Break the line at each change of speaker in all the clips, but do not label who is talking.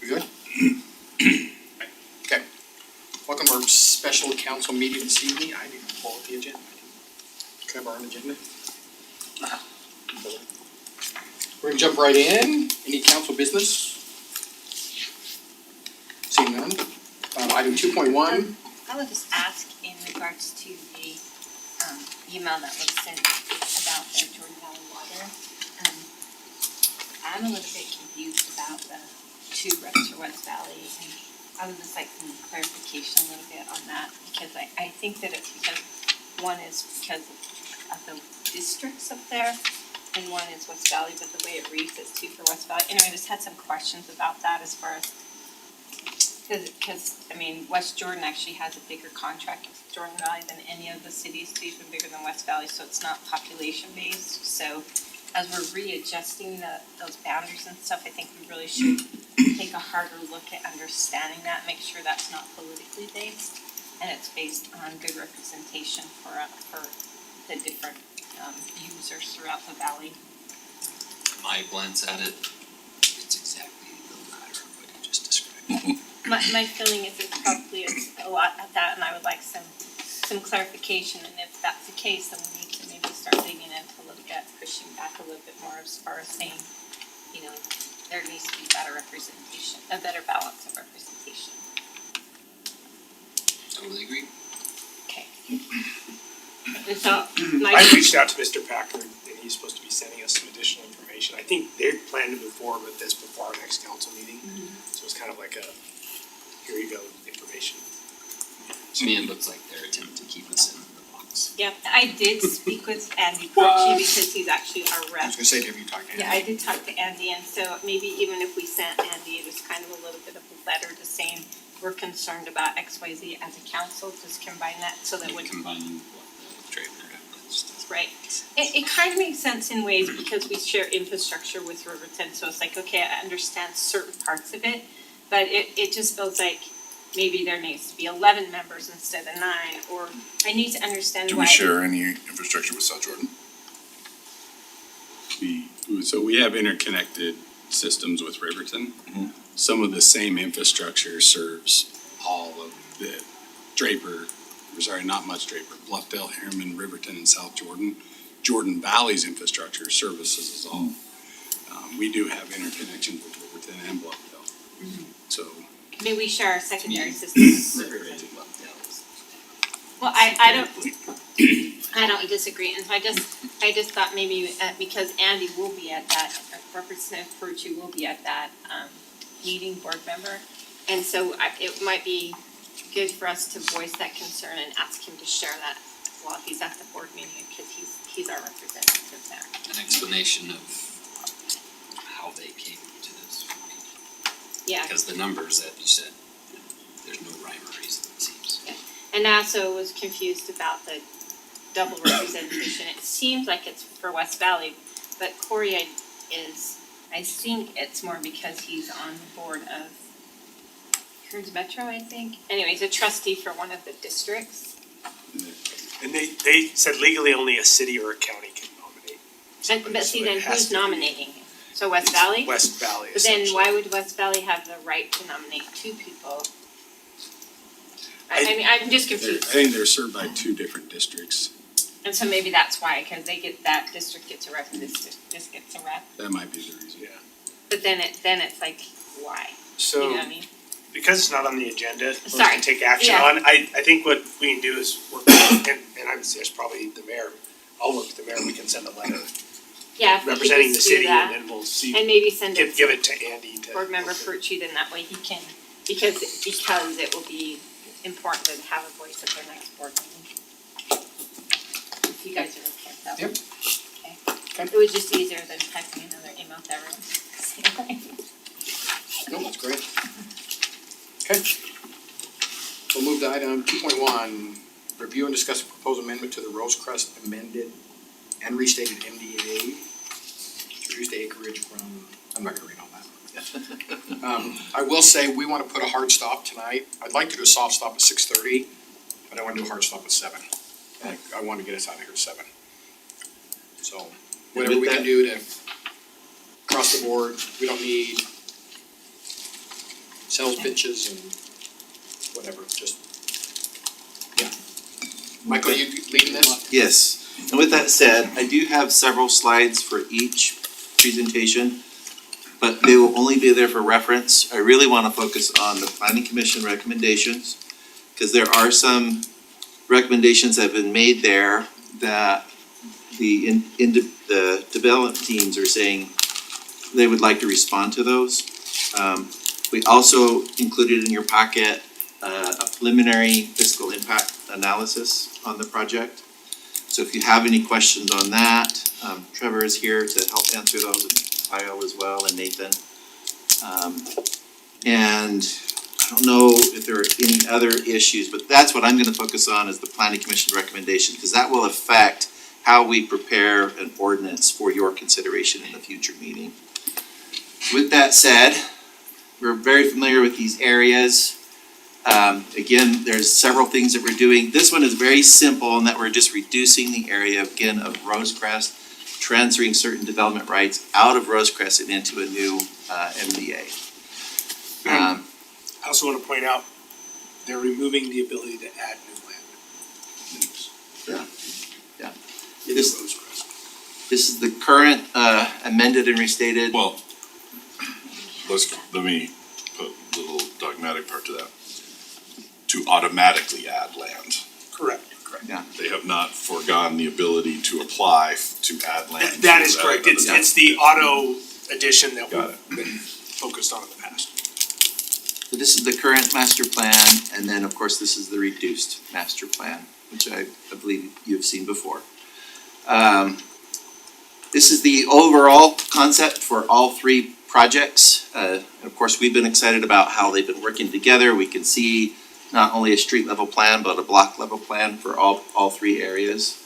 We good? Okay. Welcome to our special council meeting this evening. I didn't pull up the agenda. Can I borrow an agenda? We're gonna jump right in. Any council business? Seeing none. Item 2.1.
I would just ask in regards to the email that was sent about the Jordan Valley water. I'm a little bit confused about the two reps for West Valley, and I would just like some clarification a little bit on that, because I think that it's because one is because of the districts up there, and one is West Valley, but the way it reads is two for West Valley. Anyway, I just had some questions about that as far as because I mean, West Jordan actually has a bigger contract with Jordan Valley than any of the cities, it's even bigger than West Valley, so it's not population based. So as we're readjusting those boundaries and stuff, I think we really should take a harder look at understanding that, make sure that's not politically based, and it's based on good representation for the different users throughout the valley.
My glance at it, it's exactly the latter of what you just described.
My feeling is it probably is a lot of that, and I would like some clarification, and if that's the case, then we need to maybe start digging into a little bit, pushing back a little bit more as far as saying, you know, there needs to be better representation, a better balance of representation.
Totally agree.
Okay. And so,
I reached out to Mr. Packard, and he's supposed to be sending us some additional information. I think they plan to move forward with this before our next council meeting. So it's kind of like a, here you go, information.
To me, it looks like their attempt to keep us in the box.
yeah, I did speak with Andy Croce because he's actually our
I
rep.
was gonna say, have you talked to Andy?
Yeah, I did talk to Andy, and so maybe even if we sent Andy, it was kind of a little bit of a letter to saying we're concerned about XYZ as a council, just combine that so that when.
Combining what the Draper and that's
Right. It kind of makes sense in ways because we share infrastructure with Riverton, so it's like, okay, I understand certain parts of it, but it just feels like maybe there needs to be 11 members instead of 9, or I need to understand
Do
why.
we share any infrastructure with South Jordan?
So we have interconnected systems with Riverton.
Mhm.
Some of the same infrastructure serves all of the not much Draper, Bluffdale, Harriman, Riverton, and South Jordan. Jordan Valley's infrastructure services us all. We do have interconnections with Riverton and Bluffdale. So,
Maybe we share our secondary systems. Well, I don't disagree, and so I just thought maybe because Andy will be at that, Representative Furchi will be at that meeting, board member, and so it might be good for us to voice that concern and ask him to share that while he's at the board meeting, because he's our representative there.
an explanation of how they came to this.
Yeah,
Because the numbers that you said, there's no rhyme or reason, it seems.
and I also was confused about the double representation. It seems like it's for West Valley, but Corey I think it's more because he's on the board of Kearns Metro, I think. Anyway, he's a trustee for one of the districts.
And they said legally only a city or a county can nominate.
And, but see,
So it
then
has
who's
to be
nominating him? So West Valley?
West Valley,
But then
essentially.
why would West Valley have the right to nominate 2 people? I mean, I'm just
I
confused.
think they're served by 2 different districts.
And so maybe that's why, cause they get, that district gets a rep and this gets a rep.
That might be the reason.
Yeah.
But then it's like, why? You
So,
know what I mean?
because it's not on the agenda, for us
Sorry.
to take action
Yeah.
on, I think what we can do is work, and I would suggest probably the mayor, I'll work with the mayor, we can send a letter
Yeah, if we could
representing the
just do
city, and
that,
then we'll see,
and maybe send it
give
to
it to Andy to.
board member Furchi, then that way he can, because it will be important to have a voice at their next board meeting. If you guys are okay with that.
Yep.
Okay. It was just easier than typing another email to everyone.
No, that's great. Okay. We'll move to item 2.1, review and discuss a proposed amendment to the Rosecrest amended and restated MDA to reduce the acreage from, I'm not gonna read all that. I will say, we wanna put a hard stop tonight. I'd like to do a soft stop at 6:30, but I wanna do a hard stop at 7. I wanna get us out of here at 7. So, whatever we can do to cross the board, we don't need sales pitches and whatever, just, yeah. Michael, you leading this?
Yes, and with that said, I do have several slides for each presentation, but they will only be there for reference. I really want to focus on the planning commission recommendations, because there are some recommendations that have been made there that the development teams are saying they would like to respond to those. We also included in your packet a preliminary fiscal impact analysis on the project. So if you have any questions on that, Trevor is here to help answer those, and Kyle as well, and Nathan. And I don't know if there are any other issues, but that's what I'm gonna focus on, is the planning commission recommendation, because that will affect how we prepare an ordinance for your consideration in the future meeting. With that said, we're very familiar with these areas. Again, there's several things that we're doing. This one is very simple in that we're just reducing the area again of Rosecrest, transferring certain development rights out of Rosecrest and into a new MDA.
I also wanna point out, they're removing the ability to add new land. In
This-
Rosecrest.
This is the current amended and restated.
Well, let me put a little dogmatic part to that. To automatically add land.
Correct.
They have not forgone the ability to apply to add land.
That is
to
correct,
another town.
it's the auto addition that
Got it.
we've been focused on in the past.
So this is the current master plan, and then of course this is the reduced master plan, which I believe you've seen before. This is the overall concept for all three projects. Of course, we've been excited about how they've been working together. We can see not only a street level plan, but a block level plan for all three areas.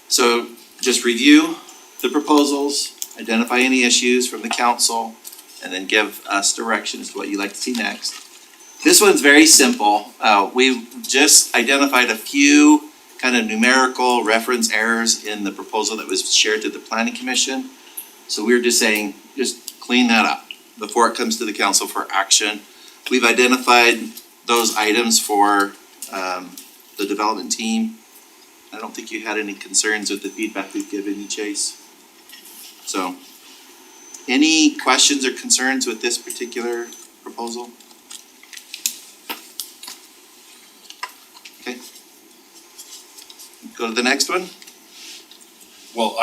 So just review the proposals, identify any issues from the council, and then give us direction as to what you'd like to see next. This one's very simple. We've just identified a few kind of numerical reference errors in the proposal that was shared to the planning commission. So we're just saying, just clean that up before it comes to the council for action. We've identified those items for the development team. I don't think you had any concerns with the feedback we've given you, Chase. So, any questions or concerns with this particular proposal? Okay. Go to the next one.
Well,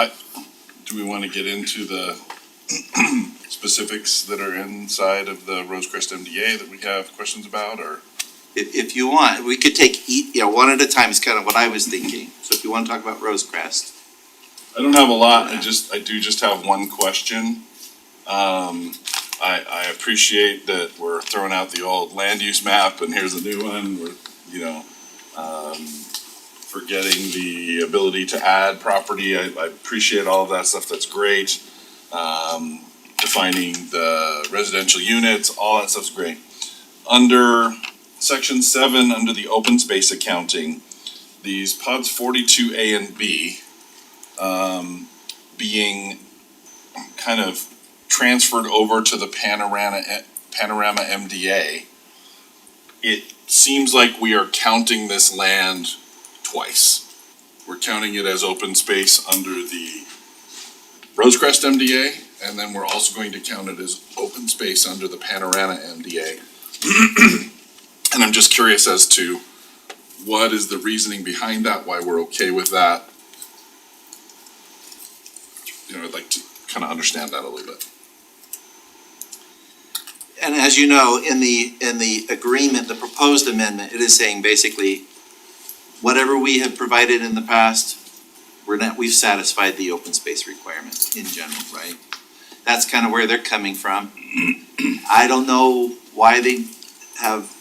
do we wanna get into the specifics that are inside of the Rosecrest MDA that we have questions about, or?
If you want, we could take one at a time is kind of what I was thinking. So if you wanna talk about Rosecrest.
I don't have a lot, I do just have one question. I appreciate that we're throwing out the old land use map and here's a new one, we're, forgetting the ability to add property, I appreciate all of that stuff, that's great. Defining the residential units, all that stuff's great. Under section 7, under the open space accounting, these pods 42A and B, being kind of transferred over to the Panorama MDA, it seems like we are counting this land twice. We're counting it as open space under the Rosecrest MDA, and then we're also going to count it as open space under the Panorama MDA. And I'm just curious as to what is the reasoning behind that, why we're okay with that. I'd like to kind of understand that a little bit.
And as you know, in the agreement, the proposed amendment, it is saying basically, whatever we have provided in the past, we've satisfied the open space requirements in general, right? That's kind of where they're coming from. I don't know why they have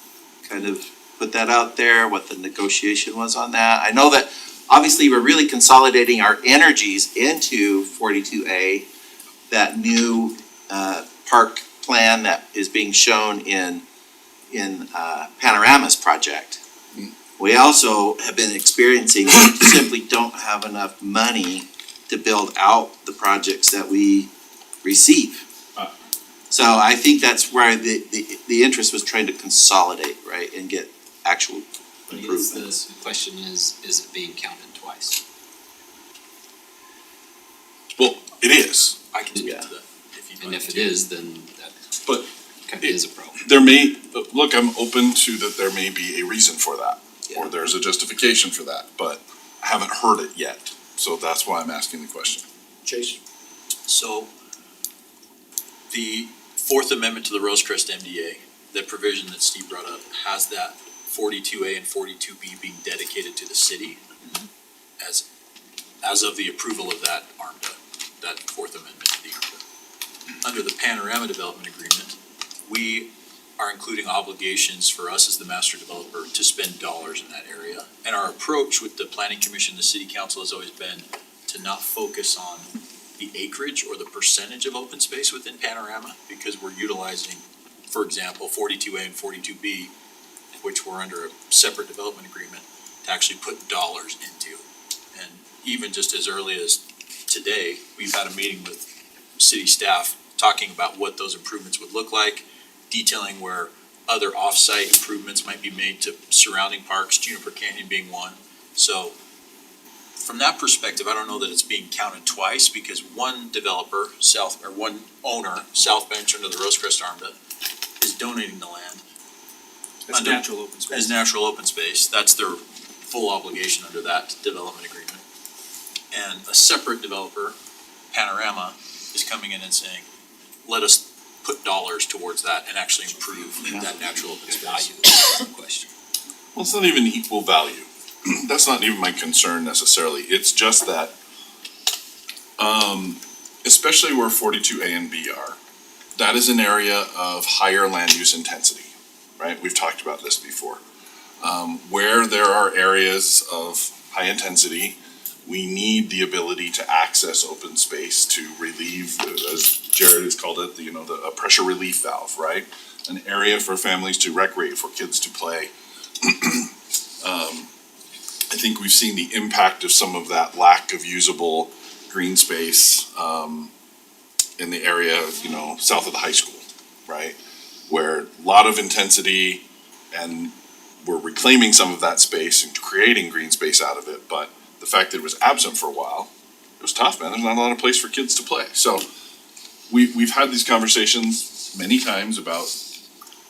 kind of put that out there, what the negotiation was on that. I know that obviously we're really consolidating our energies into 42A, that new park plan that is being shown in Panorama's project. We also have been experiencing, we simply don't have enough money to build out the projects that we receive. So I think that's where the interest was trying to consolidate, right, and get actual
I guess
improvements.
the question is it being counted twice?
Well, it is.
I can speak
Yeah.
to that if you'd
And
like
if it
to.
is, then that
But
kind of is a problem.
there may, look, I'm open to that there may be a reason for that, or
Yeah.
there's a justification for that, but I haven't heard it yet. So that's why I'm asking the question.
Chase?
So, the Fourth Amendment to the Rosecrest MDA, the provision that Steve brought up, has that 42A and 42B being dedicated to the city as of the approval of that ARMDA, that Fourth Amendment to the ARMDA. Under the Panorama Development Agreement, we are including obligations for us as the master developer to spend dollars in that area. And our approach with the Planning Commission, the City Council, has always been to not focus on the acreage or the percentage of open space within Panorama, because we're utilizing, for example, 42A and 42B, which were under a separate development agreement, to actually put dollars into. And even just as early as today, we've had a meeting with city staff talking about what those improvements would look like, detailing where other off-site improvements might be made to surrounding parks, Juniper Canyon being one. So from that perspective, I don't know that it's being counted twice, because one developer, one owner, South Bench under the Rosecrest ARMDA, is donating the land
That's
Under-
natural open space.
as natural open space. That's their full obligation under that development agreement. And a separate developer, Panorama, is coming in and saying, let us put dollars towards that and actually improve that natural open space.
That's the question.
Well, it's not even equal value. That's not even my concern necessarily. It's just that, especially where 42A and B are, that is an area of higher land use intensity, right? We've talked about this before. Where there are areas of high intensity, we need the ability to access open space to relieve, as Jared has called it, a pressure relief valve, right? An area for families to recreate, for kids to play. I think we've seen the impact of some of that lack of usable green space in the area, south of the high school, right? Where a lot of intensity, and we're reclaiming some of that space and creating green space out of it, but the fact that it was absent for a while, it was tough, man. There's not a lot of place for kids to play. So we've had these conversations many times about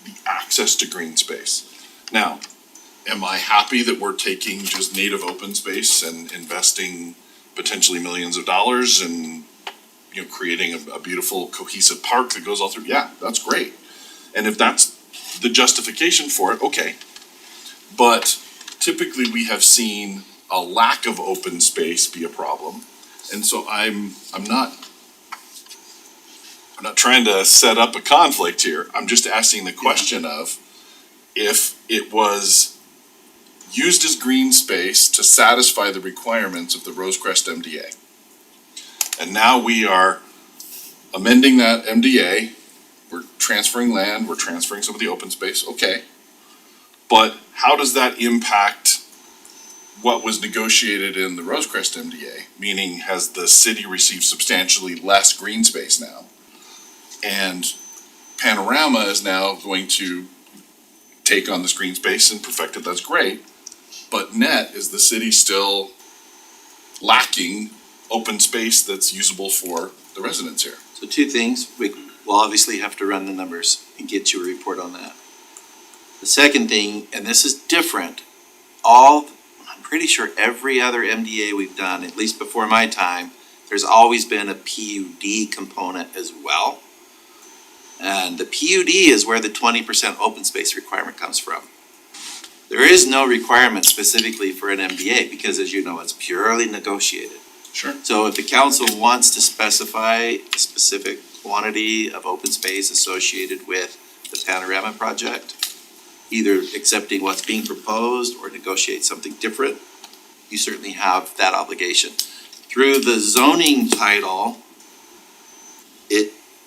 the access to green space. Now, am I happy that we're taking just native open space and investing potentially millions of dollars and, creating a beautiful cohesive park that goes all through? Yeah, that's great. And if that's the justification for it, okay. But typically we have seen a lack of open space be a problem. And so I'm not trying to set up a conflict here. I'm just asking the question of if it was used as green space to satisfy the requirements of the Rosecrest MDA. And now we are amending that MDA, we're transferring land, we're transferring some of the open space, okay. But how does that impact what was negotiated in the Rosecrest MDA? Meaning, has the city received substantially less green space now? And Panorama is now going to take on this green space and perfect it, that's great. But net, is the city still lacking open space that's usable for the residents here?
So two things, we'll obviously have to run the numbers and get you a report on that. The second thing, and this is different, I'm pretty sure every other MDA we've done, at least before my time, there's always been a PUD component as well. And the PUD is where the 20% open space requirement comes from. There is no requirement specifically for an MDA because, as you know, it's purely negotiated.
Sure.
So if the council wants to specify a specific quantity of open space associated with the Panorama project, either accepting what's being proposed or negotiate something different, you certainly have that obligation. Through the zoning title,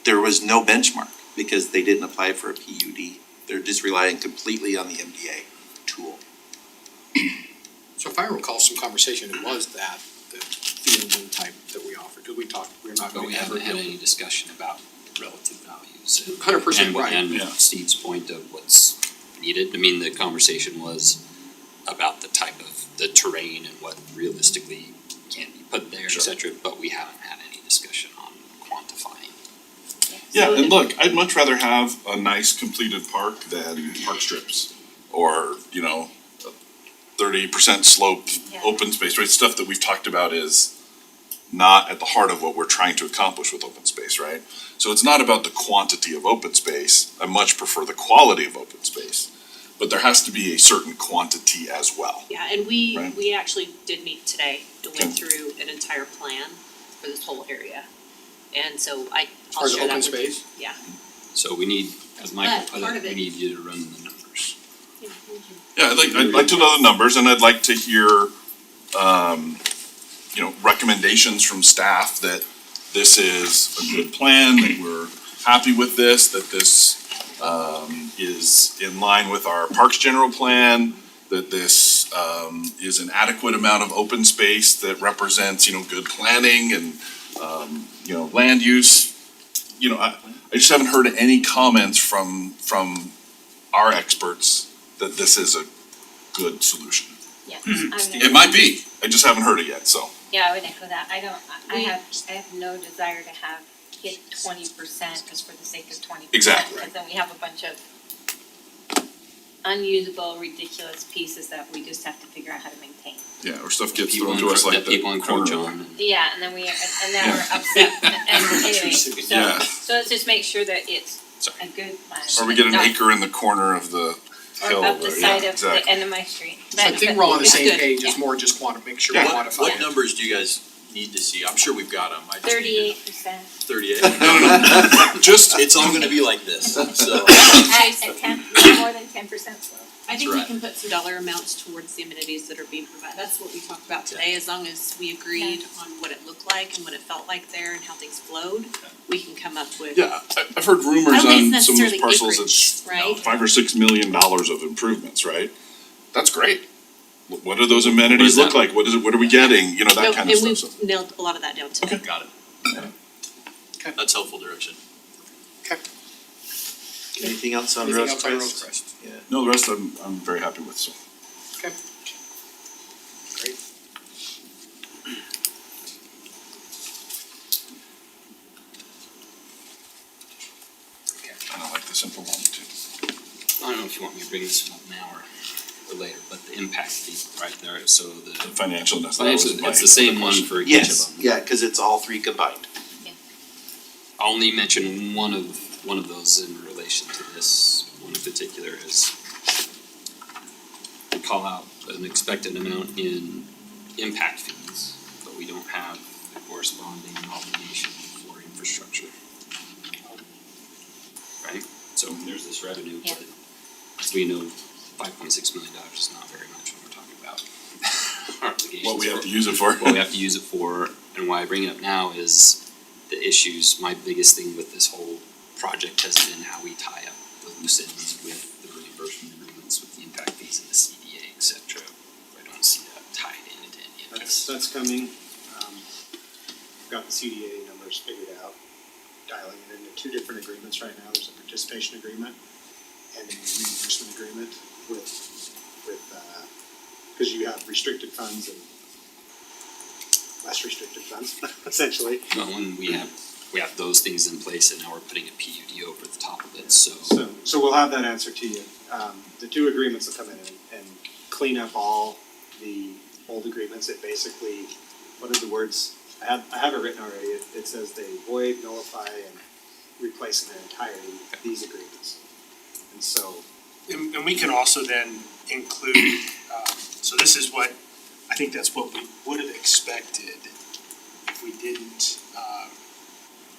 there was no benchmark because they didn't apply for a PUD. They're just relying completely on the MDA tool.
So if I recall some conversation, it was that, the field and type that we offered, because we're not
But
going
we
to ever
haven't had
build.
any discussion about relative values.
100% right.
And
Yeah.
Steve's point of what's needed, I mean, the conversation was about the type of, the terrain and what realistically can be put there, et
Sure.
cetera, but we haven't had any discussion on quantifying.
Yeah, and look, I'd much rather have a nice completed park than park strips or, 30% slope,
Yeah.
open space, right? Stuff that we've talked about is not at the heart of what we're trying to accomplish with open space, right? So it's not about the quantity of open space. I much prefer the quality of open space. But there has to be a certain quantity as well.
Yeah, and
Right.
we actually did meet today to
Okay.
went through an entire plan for this whole area. And so
As far
I'll
as
share that
open
with you.
space,
Yeah.
So we need, as Michael put
part
it,
of
we
it-
need you to run the numbers.
Yeah, I'd like to know the numbers and I'd like to hear, recommendations from staff that this is a good plan, that we're happy with this, that this, is in line with our Parks General Plan, that this, is an adequate amount of open space that represents, good planning and, land use. I just haven't heard any comments from our experts that this is a good solution.
Yeah.
It might be, I just haven't heard it yet, so.
Yeah, I would echo that. I
We-
have no desire to have hit 20% just for the sake of 20%.
Exactly.
Because then we have a bunch of unusable, ridiculous pieces that we just have to figure out how to maintain.
Yeah, or stuff gets
People
thrown to us like
that people
the
encroach
corner.
on.
Yeah, and then we're upset, and anyway,
Yeah.
so let's just make sure that it's
Sorry.
a good plan.
Or we get an
Not-
acre in the corner of the hill,
Or up the
right?
side
Yeah,
of the
exactly.
end of my street.
so I think we're all on the
It's
same
good.
page, it's
Yeah.
more just make sure we
Yeah.
quantify
What
it.
numbers do you guys need to see? I'm sure we've got them, I just need
38%.
38.
Just,
It's all gonna be like this, so.
At 10, more than 10% slope.
I think
That's
we
right.
can put some dollar amounts towards the amenities that are being provided. That's what we talked about today, as long as we agreed on what it looked like and what it felt like there and how things flowed, we can come up with.
yeah, I've heard rumors
I don't think
on
it's
some of those
necessarily
parcels,
acreage,
it's
right?
$5 or $6 million of improvements, right? That's great. What do those amenities
What
look
is that?
like? What are we getting? That
No,
kind of
and
stuff, so.
we've nailed a lot of that down today.
Got it. That's helpful direction.
Anything else on
Anything else on
Rosecrest?
Rosecrest?
No, the rest I'm very happy with, so.
Okay. Great.
I like the simple one too.
I don't know if you want me to bring this up now or later, but the impact fee right there, so
The
the
financial, that's
it's the same one for each of
Yes,
them.
yeah, cause it's all three combined.
I'll only mention one of those in relation to this, one in particular is we call out an expected amount in impact fees, but we don't have the corresponding obligation for infrastructure. Right, so there's this revenue,
Yeah.
but we know $5.6 million is not very much when we're talking about our obligations
what we have
for-
to use it for.
what we have to use it for, and why I bring it up now is the issues, my biggest thing with this whole project has been how we tie up the loose ends with the reimbursement agreements with the impact fees and the CDA, et cetera. I don't see that tied into any of this.
That's coming. Got the CDA numbers figured out, dialing it into two different agreements right now. There's a participation agreement and a reimbursement agreement with, cause you have restricted funds and less restricted funds, essentially.
Well, when we have those things in place and now we're putting a PUD over the top of it, so.
So we'll have that answer to you. The two agreements will come in and clean up all the old agreements. It basically, what are the words? I have it written already. It says they void, nullify, and replace in their entirety these agreements. And so,
And we can also then include, so this is what, I think that's what we would have expected if we didn't,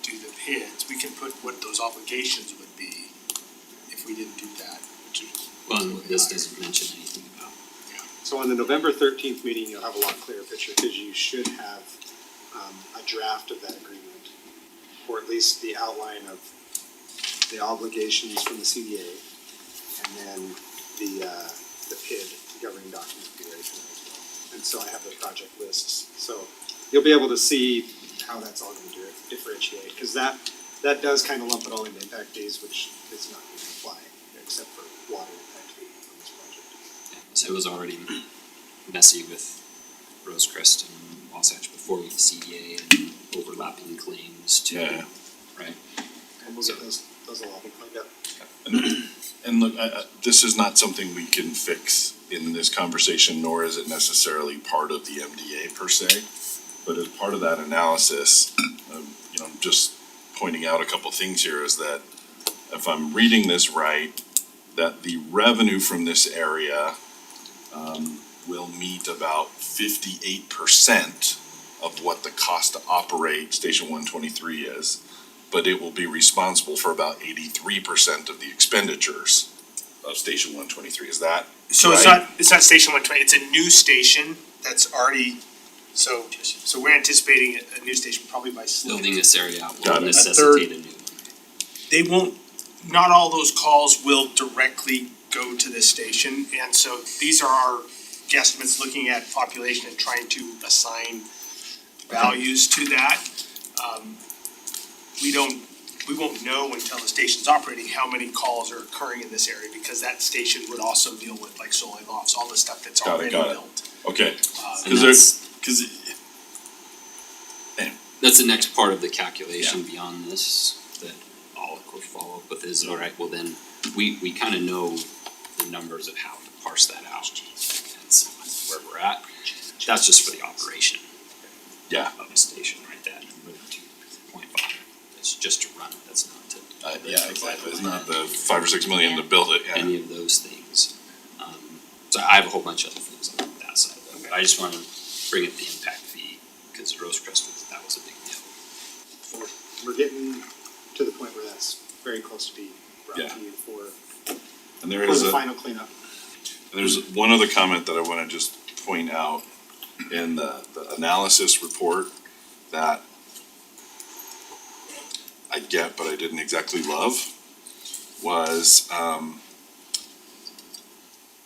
do the PIDs. We can put what those obligations would be if we didn't do that, which is.
Well, and this doesn't mention anything about,
so on the November 13th meeting, you'll have a lot clearer picture because you should have a draft of that agreement, or at least the outline of the obligations from the CDA, and then the PID, the governing document configuration as well. And so I have the project lists, so you'll be able to see how that's all going to differentiate, because that that does kind of lump it all into impact fees, which is not going to apply except for water impact fee on this project.
So it was already messy with Rosecrest and Wasatch before with the CDA and overlapping claims too,
Yeah.
right?
And we'll get those will all be cleaned up.
And look, this is not something we can fix in this conversation, nor is it necessarily part of the MDA per se. But as part of that analysis, just pointing out a couple things here is that if I'm reading this right, that the revenue from this area will meet about 58% of what the cost to operate Station 123 is, but it will be responsible for about 83% of the expenditures of Station 123. Is that
So
right?
it's not Station 120, it's a new station that's already, so we're anticipating a new station probably by
Building this area out
Got
will
it.
necessitate a new one.
They won't, not all those calls will directly go to this station, and so these are our guesstimates looking at population and trying to assign values to that. We won't know until the station's operating how many calls are occurring in this area, because that station would also deal with like solar lofts, all the stuff that's
Got it,
already
got it.
built.
Okay,
And
cause
that's the next part of the calculation beyond this that I'll of course follow up with is, all right, well then, we kind of know the numbers of how to parse that out. That's where we're at. That's just for the operation.
Yeah.
Of the station, right, that number 2.5. It's just to run it, that's not to.
yeah, exactly, it's not the 5 or 6 million to build it, yeah.
Any of those things. So I have a whole bunch of other things on that side of it, but I just wanna bring up the impact fee, cause Rosecrest that was a big deal.
We're getting to the point where that's very close to being brought
Yeah.
to you for
And there is
the
a,
final cleanup.
there's one other comment that I wanna just point out in the analysis report that I get, but I didn't exactly love, was,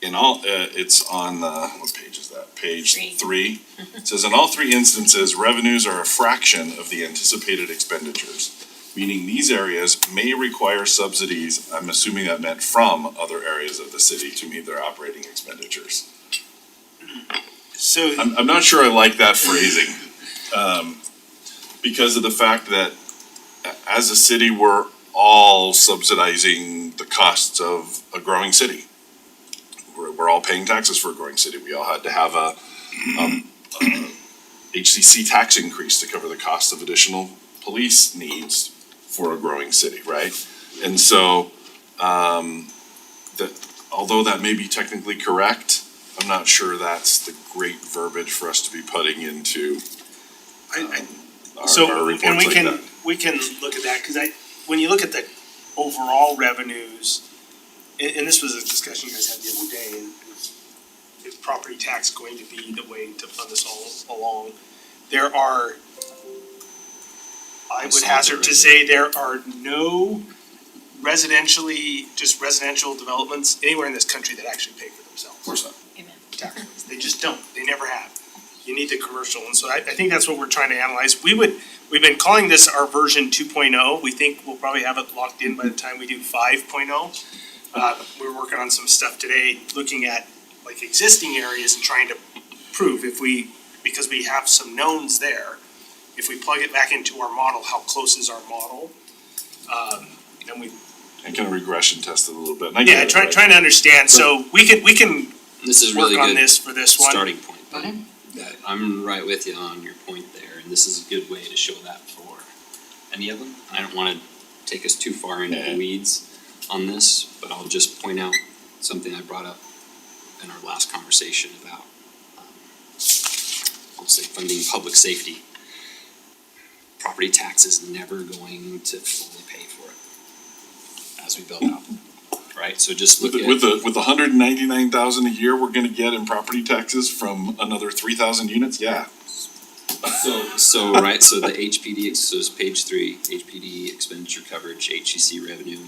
in all, it's on, what page is that? Page 3. It says, in all 3 instances, revenues are a fraction of the anticipated expenditures, meaning these areas may require subsidies, I'm assuming that meant from other areas of the city to meet their operating expenditures.
So,
I'm not sure I like that phrasing, because of the fact that as a city, we're all subsidizing the costs of a growing city. We're all paying taxes for a growing city. We all had to have a HCC tax increase to cover the cost of additional police needs for a growing city, right? And so, although that may be technically correct, I'm not sure that's the great verbiage for us to be putting into
so,
our reports
and
like that.
we can look at that, cause when you look at the overall revenues, and this was a discussion you guys had the other day, is property tax going to be the way to fund this all along? There are, I would hazard to say there are no just residential developments anywhere in this country that actually pay for themselves.
Of course not.
Amen.
Taxes. They just don't, they never have. You need the commercial, and so I think that's what we're trying to analyze. We've been calling this our version 2.0. We think we'll probably have it locked in by the time we do 5.0. We're working on some stuff today, looking at like existing areas and trying to prove because we have some knowns there, if we plug it back into our model, how close is our model? And we,
And kind of regression test it a little bit. And I get it, right?
trying to understand, so we can
This is
work
really
on
good
this for this one.
starting point, but I'm right with you on your point there, and this is a good way to show that for any of them. I don't wanna take us too far into the weeds on this, but I'll just point out something I brought up in our last conversation about, I'll say funding public safety. Property tax is never going to fully pay for it as we build out, right? So just look at.
With the 199,000 a year we're gonna get in property taxes from another 3,000 units, yeah.
So the HPD, so it's page 3, HPD expenditure coverage, HCC revenue,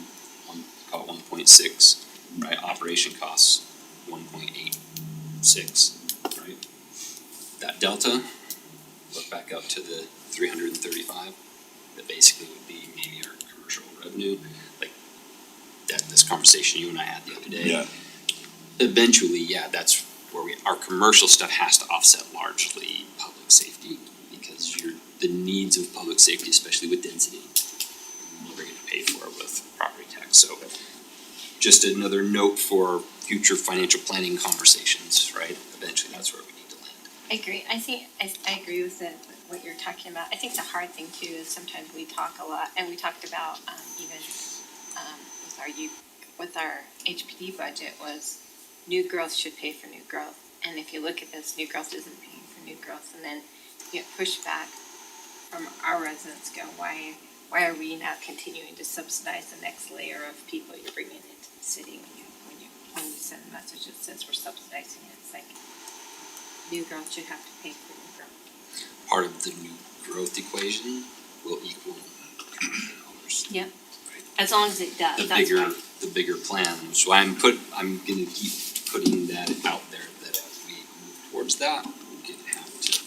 call it 1.6, right, operation costs, 1.86, right? That delta, look back up to the 335, that basically would be maybe our commercial revenue, like that, this conversation you and I had the other day.
Yeah.
Eventually, yeah, that's where our commercial stuff has to offset largely public safety, because the needs of public safety, especially with density, you're never gonna pay for it with property tax, so just another note for future financial planning conversations, right? Eventually, that's where we need to land.
I agree, I agree with what you're talking about. I think the hard thing too is sometimes we talk a lot, and we talked about, even, with our HPD budget was new growth should pay for new growth. And if you look at this, new growth isn't paying for new growth, and then you get pushback from our residents go, why are we not continuing to subsidize the next layer of people you're bringing into the city when you send a message that says we're subsidizing it? It's like, new growth should have to pay for new growth.
Part of the new growth equation will equal commercial dollars.
Yep. As long as it does, that's why.
The bigger plan, so I'm gonna keep putting that out there, that as we move towards that, we're gonna have to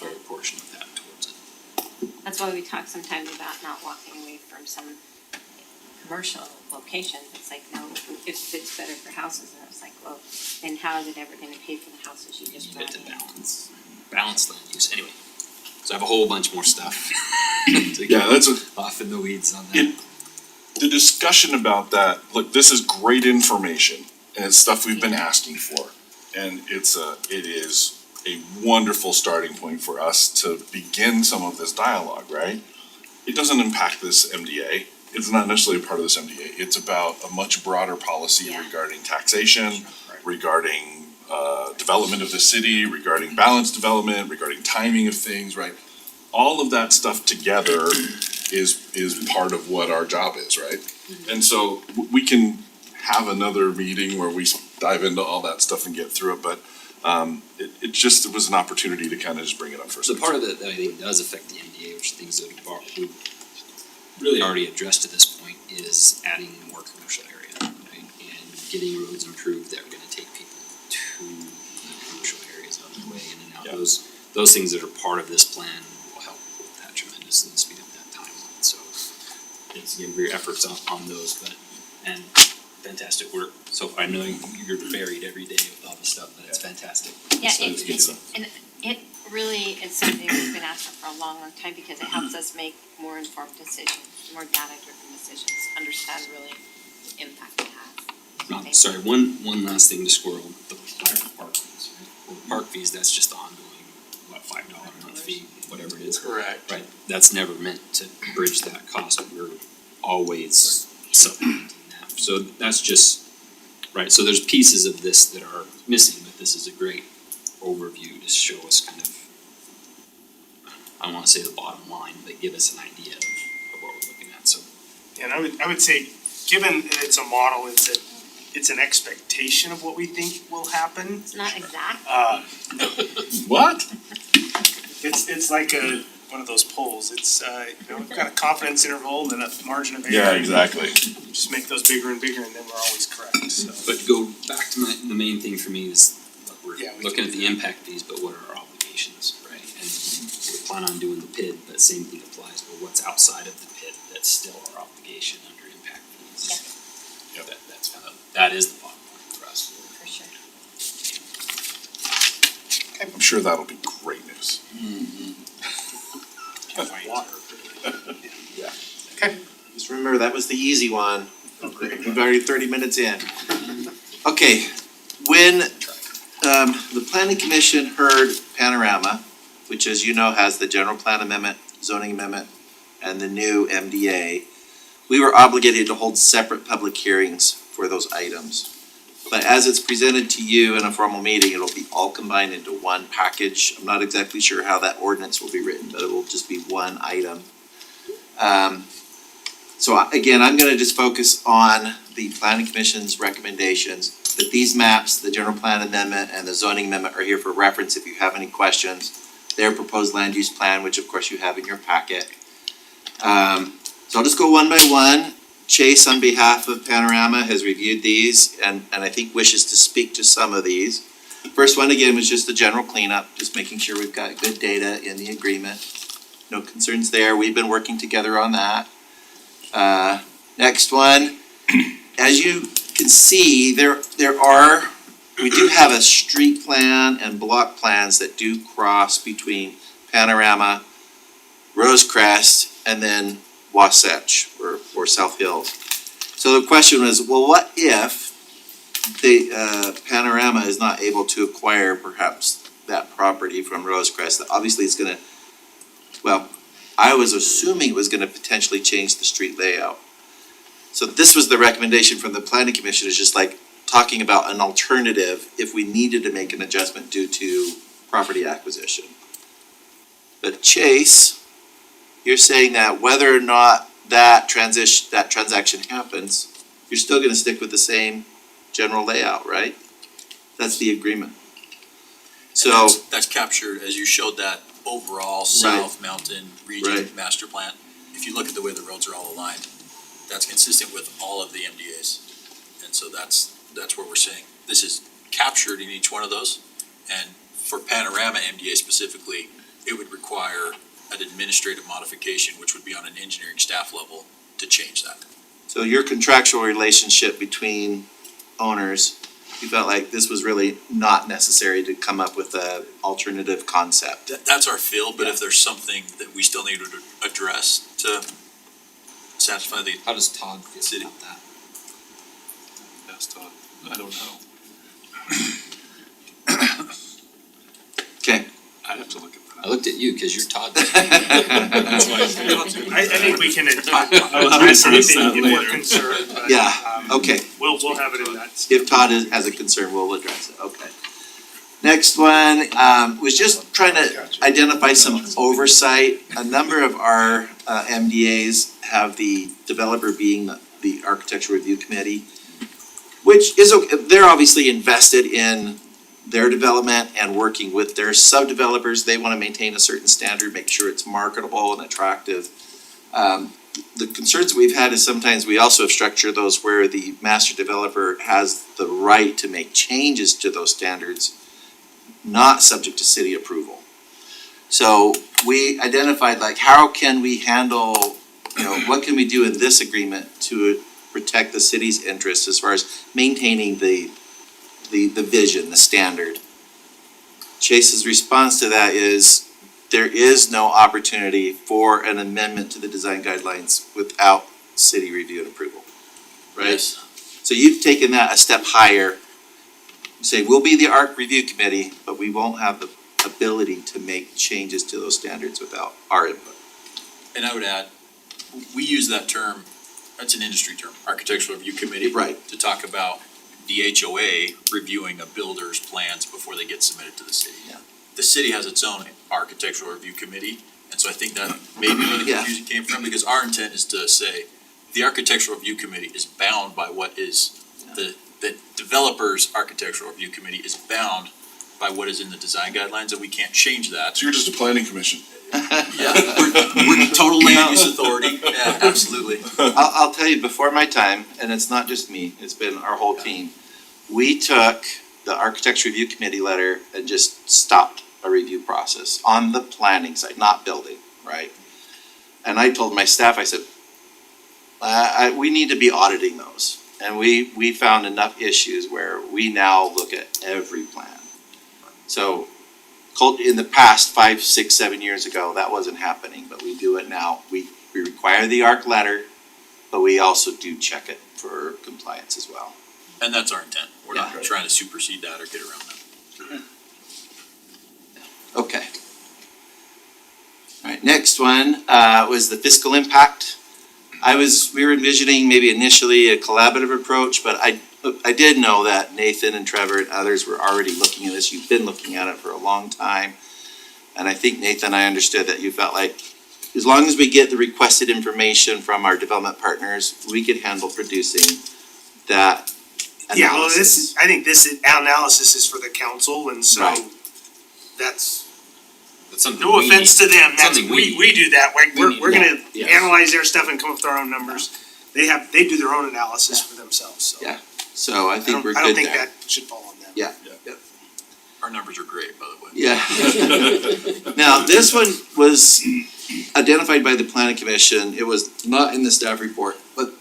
put a portion of that towards it.
That's why we talk sometimes about not walking away from some commercial locations. It's like, no, if it's better for houses, and it's like, well, then how is it ever gonna pay for the houses you just
You need
brought
to
in?
balance land use, anyway. So I have a whole bunch more stuff to
Yeah,
get
that's
off in the weeds on that.
the discussion about that, look, this is great information and it's stuff we've been asking for. And it is a wonderful starting point for us to begin some of this dialogue, right? It doesn't impact this MDA. It's not necessarily a part of this MDA. It's about a much broader policy
Yeah.
regarding taxation, regarding development of the city, regarding balanced development, regarding timing of things, right? All of that stuff together is part of what our job is, right? And so we can have another meeting where we dive into all that stuff and get through it, but it was an opportunity to kind of just bring it up for a
So
second.
part of it that I think does affect the MDA, which things that we've really already addressed to this point, is adding more commercial area, right? And getting roads improved that are gonna take people to the commercial areas on their way in and out.
Yeah.
Those things that are part of this plan will help with that tremendously and speed up that timeline, so it's again, your efforts on those, and fantastic work. So I know you're buried every day with all this stuff, but it's fantastic.
Yeah,
So good
it's,
stuff.
and it really is something we've been asking for a long, long time, because it helps us make more informed decisions, more data-driven decisions, understand really the impact it has.
Sorry, one last thing to squirrel, the park fees, right? Well, the park fees, that's just the ongoing, $5 a month fee, whatever it is.
Correct.
Right, that's never meant to bridge that cost, we're always supplementing that. So that's just, right, so there's pieces of this that are missing, but this is a great overview to show us kind of, I don't wanna say the bottom line, but give us an idea of what we're looking at, so.
And I would say, given that it's a model, it's an expectation of what we think will happen.
It's not exact.
What?
It's like one of those polls, we've got a confidence interval and a margin of error.
Yeah, exactly.
Just make those bigger and bigger and then we're always correct, so.
But go back to the main thing for me is, look, we're
Yeah, we
looking
can
at
do
the
that.
impact fees, but what are our obligations, right? And we plan on doing the PID, but same thing applies, but what's outside of the PID that's still our obligation under impact fees?
Yeah.
That's kind of, that is the bottom line for us.
For sure.
I'm sure that'll be great news.
Just remember, that was the easy one. We've already 30 minutes in. Okay, when the planning commission heard Panorama, which as you know has the general plan amendment, zoning amendment, and the new MDA, we were obligated to hold separate public hearings for those items. But as it's presented to you in a formal meeting, it'll be all combined into one package. I'm not exactly sure how that ordinance will be written, but it will just be one item. Again, I'm gonna just focus on the planning commission's recommendations. But these maps, the general plan amendment and the zoning amendment are here for reference if you have any questions. Their proposed land use plan, which of course you have in your packet. So I'll just go one by one. Chase, on behalf of Panorama, has reviewed these and I think wishes to speak to some of these. First one again was just the general cleanup, just making sure we've got good data in the agreement. no concerns there. We've been working together on that. Next one, as you can see, we do have a street plan and block plans that do cross between Panorama, Rosecrest, and then Wasatch or South Hills. So the question was, well, what if the Panorama is not able to acquire perhaps that property from Rosecrest? Obviously it's gonna, well, I was assuming it was gonna potentially change the street layout. So this was the recommendation from the planning commission, is just like talking about an alternative if we needed to make an adjustment due to property acquisition. But Chase, you're saying that whether or not that transaction happens, you're still gonna stick with the same general layout, right? That's the agreement. So,
That's captured as you showed that overall South Mountain Region
Right.
Master Plan. If you look at the way the roads are all aligned, that's consistent with all of the MDAs. And so that's what we're saying. This is captured in each one of those. And for Panorama MDA specifically, it would require an administrative modification, which would be on an engineering staff level to change that.
so your contractual relationship between owners, you felt like this was really not necessary to come up with a alternative concept.
That's our feel, but if there's something that we still need to address to satisfy the
How does Todd feel
City.
about that?
Yes, Todd, I don't know.
Okay,
I'd have to look at
I
that.
looked at you, cause you're Todd.
I think we can address anything if we're concerned, but
yeah, okay.
we'll have it in that.
If Todd has a concern, we'll address it, okay. Next one, was just trying to identify some oversight. A number of our MDAs have the developer being the architectural review committee, which is, they're obviously invested in their development and working with their sub-developers. They wanna maintain a certain standard, make sure it's marketable and attractive. The concerns we've had is sometimes we also have structured those where the master developer has the right to make changes to those standards, not subject to city approval. So we identified like, how can we handle, what can we do in this agreement to protect the city's interests as far as maintaining the vision, the standard? Chase's response to that is, there is no opportunity for an amendment to the design guidelines without city review and approval, right?
Yes.
So you've taken that a step higher. You say, we'll be the ARC review committee, but we won't have the ability to make changes to those standards without our input.
And I would add, we use that term, that's an industry term, architectural review committee.
Right.
To talk about the HOA reviewing a builder's plans before they get submitted to the city.
Yeah.
The city has its own architectural review committee, and so I think that may be where the
Yeah.
confusion came from, because our intent is to say, the architectural review committee is bound by what is, the developer's architectural review committee is bound by what is in the design guidelines, and we can't change that.
So you're just a planning commission.
Yeah, we're total land use authority, yeah, absolutely.
I'll tell you, before my time, and it's not just me, it's been our whole team, we took the architecture review committee letter and just stopped a review process on the planning side, not building, right? And I told my staff, I said, we need to be auditing those. And we found enough issues where we now look at every plan. So, in the past 5, 6, 7 years ago, that wasn't happening, but we do it now. We require the ARC letter, but we also do check it for compliance as well.
And that's our intent, we're not
Yeah.
trying to supersede that or get around that.
Okay. Alright, next one was the fiscal impact. We were envisioning maybe initially a collaborative approach, but I did know that Nathan and Trevor and others were already looking at this. You've been looking at it for a long time. And I think, Nathan, I understood that you felt like as long as we get the requested information from our development partners, we could handle producing that analysis.
Yeah, well, I think this analysis is for the council, and so
Right.
that's,
That's something
no
we
offense
need.
to them, that's,
Something
we do that, we're gonna
Yes.
analyze their stuff and come up with our own numbers. They do their own analysis for themselves, so.
Yeah. So I think we're
I don't
good
think
there.
that should fall on them.
Yeah.
Our numbers are great, by the way.
Yeah. Now, this one was identified by the planning commission, it was not in the staff report, but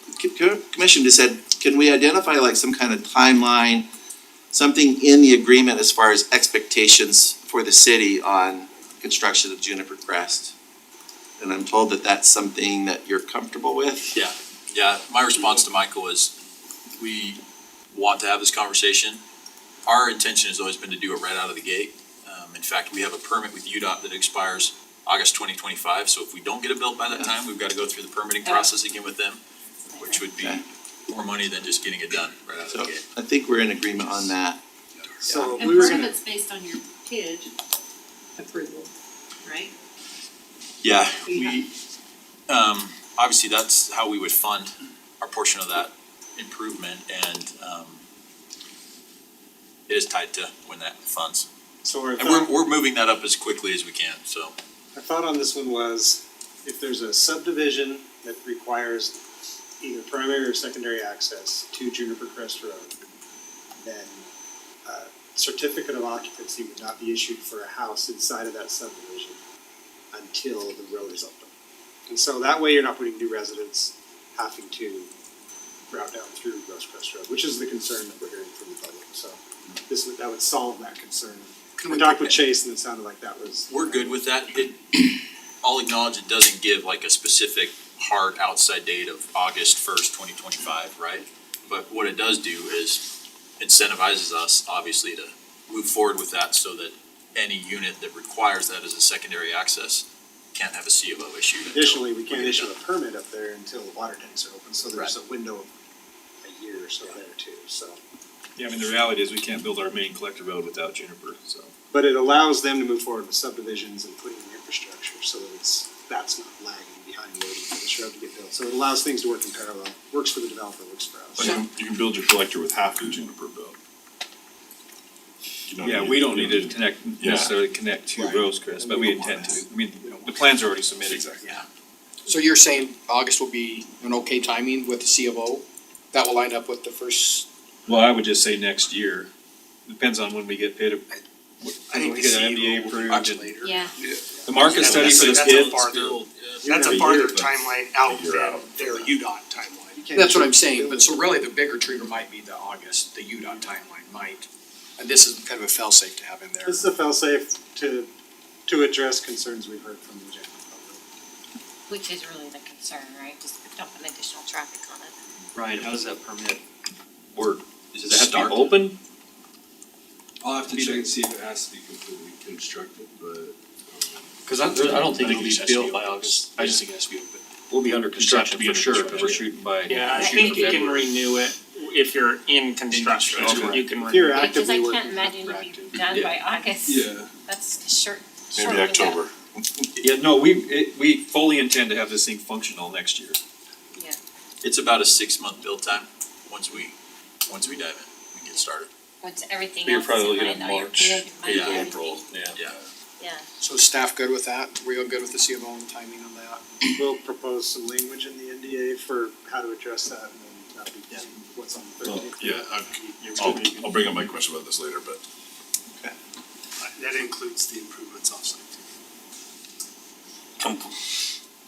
commission just said, can we identify like some kind of timeline, something in the agreement as far as expectations for the city on construction of Juniper Crest? And I'm told that that's something that you're comfortable with.
Yeah, my response to Michael is, we want to have this conversation. Our intention has always been to do it right out of the gate. In fact, we have a permit with UDOT that expires August 2025, so if we don't get it built by that time, we've got to go through the permitting process again with them, which would be more money than just getting it done right out of
So
the gate.
I think we're in agreement on that.
So
And
we were
part of
gonna,
it's based on your PID approval, right?
Yeah, we, obviously, that's how we would fund our portion of that improvement, and, it is tied to when that funds.
so our
And
thought,
we're moving that up as quickly as we can, so.
our thought on this one was, if there's a subdivision that requires either primary or secondary access to Juniper Crest Road, then a certificate of occupancy would not be issued for a house inside of that subdivision until the road is open. And so that way you're not putting new residents having to route down through Rosecrest Road, which is the concern that we're hearing from the public, so that would solve that concern. I talked with Chase and it sounded like that was.
We're good with that. I'll acknowledge it doesn't give like a specific hard outside date of August 1st, 2025, right? But what it does do is incentivizes us, obviously, to move forward with that so that any unit that requires that as a secondary access can't have a C of O issued.
Additionally, we can't issue a permit up there until the water tanks are open, so there's a window of a year or so there too, so.
Yeah, I mean, the reality is we can't build our main collector road without Juniper, so.
But it allows them to move forward with subdivisions and putting in infrastructure, so that that's not lagging behind waiting for this road to get built. So it allows things to work in parallel, works for the developer, works for us.
You can build your collector with half your Juniper built. You don't
Yeah,
need-
we don't
you
need to necessarily connect to
Right.
Rosecrest, but we intend to. I mean, the plans are already submitted.
Exactly.
So you're saying August will be an okay timing with the C of O? That will line up with the first,
Well, I would just say next year. Depends on when we get paid. When we get an MDA approved.
much
and
later.
Yeah,
The market study for the
That's a
kids.
farther- That's
Yeah,
a
a
farther
year, but
timeline out
a year
than
out.
their UDOT timeline.
that's what I'm saying, but so really the bigger trigger might be the August, the UDOT timeline might. And this is kind of a fail-safe to have in there.
This is a fail-safe to address concerns we've heard from the general public.
which is really the concern, right? Just dumping additional traffic on it.
Ryan, how does that permit work?
Does it have to
Start?
be open?
I'll have to check and see if it has to be completely constructed, but,
Cause I don't think it'll be
just has to
built by August.
I just think it has to be open.
We'll be under construction
To be
for
sure,
sure,
cause we're shooting by.
Yeah, I
shooting
think you can
February.
renew it if you're in construction,
Okay.
you can
If you're
renew it.
Because
actively
I
working.
can't imagine
we're
you'd be
active.
done by August.
yeah.
That's a short
Maybe
window.
October.
Yeah, no, we fully intend to have this thing functional next year.
It's about a 6-month build time, once we dive in and get started.
Once everything
You're
else is
probably
in
looking
mind,
at
all your
March,
PID, money,
yeah,
everything.
April, yeah.
Yeah.
Yeah,
So is staff good with that? We all good with the C of O and timing on that?
We'll propose some language in the NDA for how to address that, and then that'll be what's on the
Well,
13th.
yeah, I'll bring up my question about this later, but
That includes the improvements offsite too.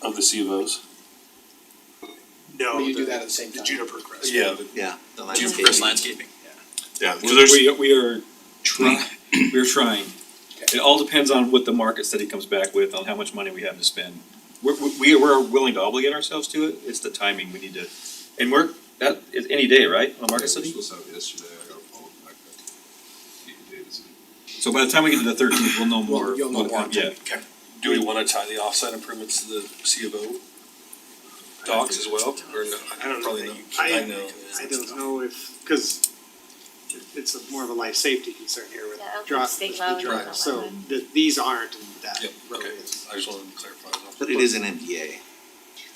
Of the C of Os?
No,
Or you do
the-
that at the same
the
time?
Juniper Crest.
yeah,
Yeah. the
Juniper
landscaping.
Crest landscaping.
yeah, because there's,
We are trying, we're trying. It all depends on what the market study comes back with, on how much money we have to spend. We're willing to obligate ourselves to it, it's the timing we need to, and that is any day, right, on market study?
We're supposed to have it yesterday, I gotta follow back up. Few days.
So by the time we get to the 13th, we'll know more.
You'll know more.
Yeah.
Okay.
Do we wanna tie the offsite improvements to the C of O docs as well, or no?
I don't know
Probably
that
no.
you can.
I know.
I don't know if, cause it's more of a life safety concern here with
Yeah, open
drop,
state
with
law
the
would
drop,
allow
so
that.
these aren't, and that
Yep,
road
okay.
is.
I just wanted to clarify.
But it is an MDA.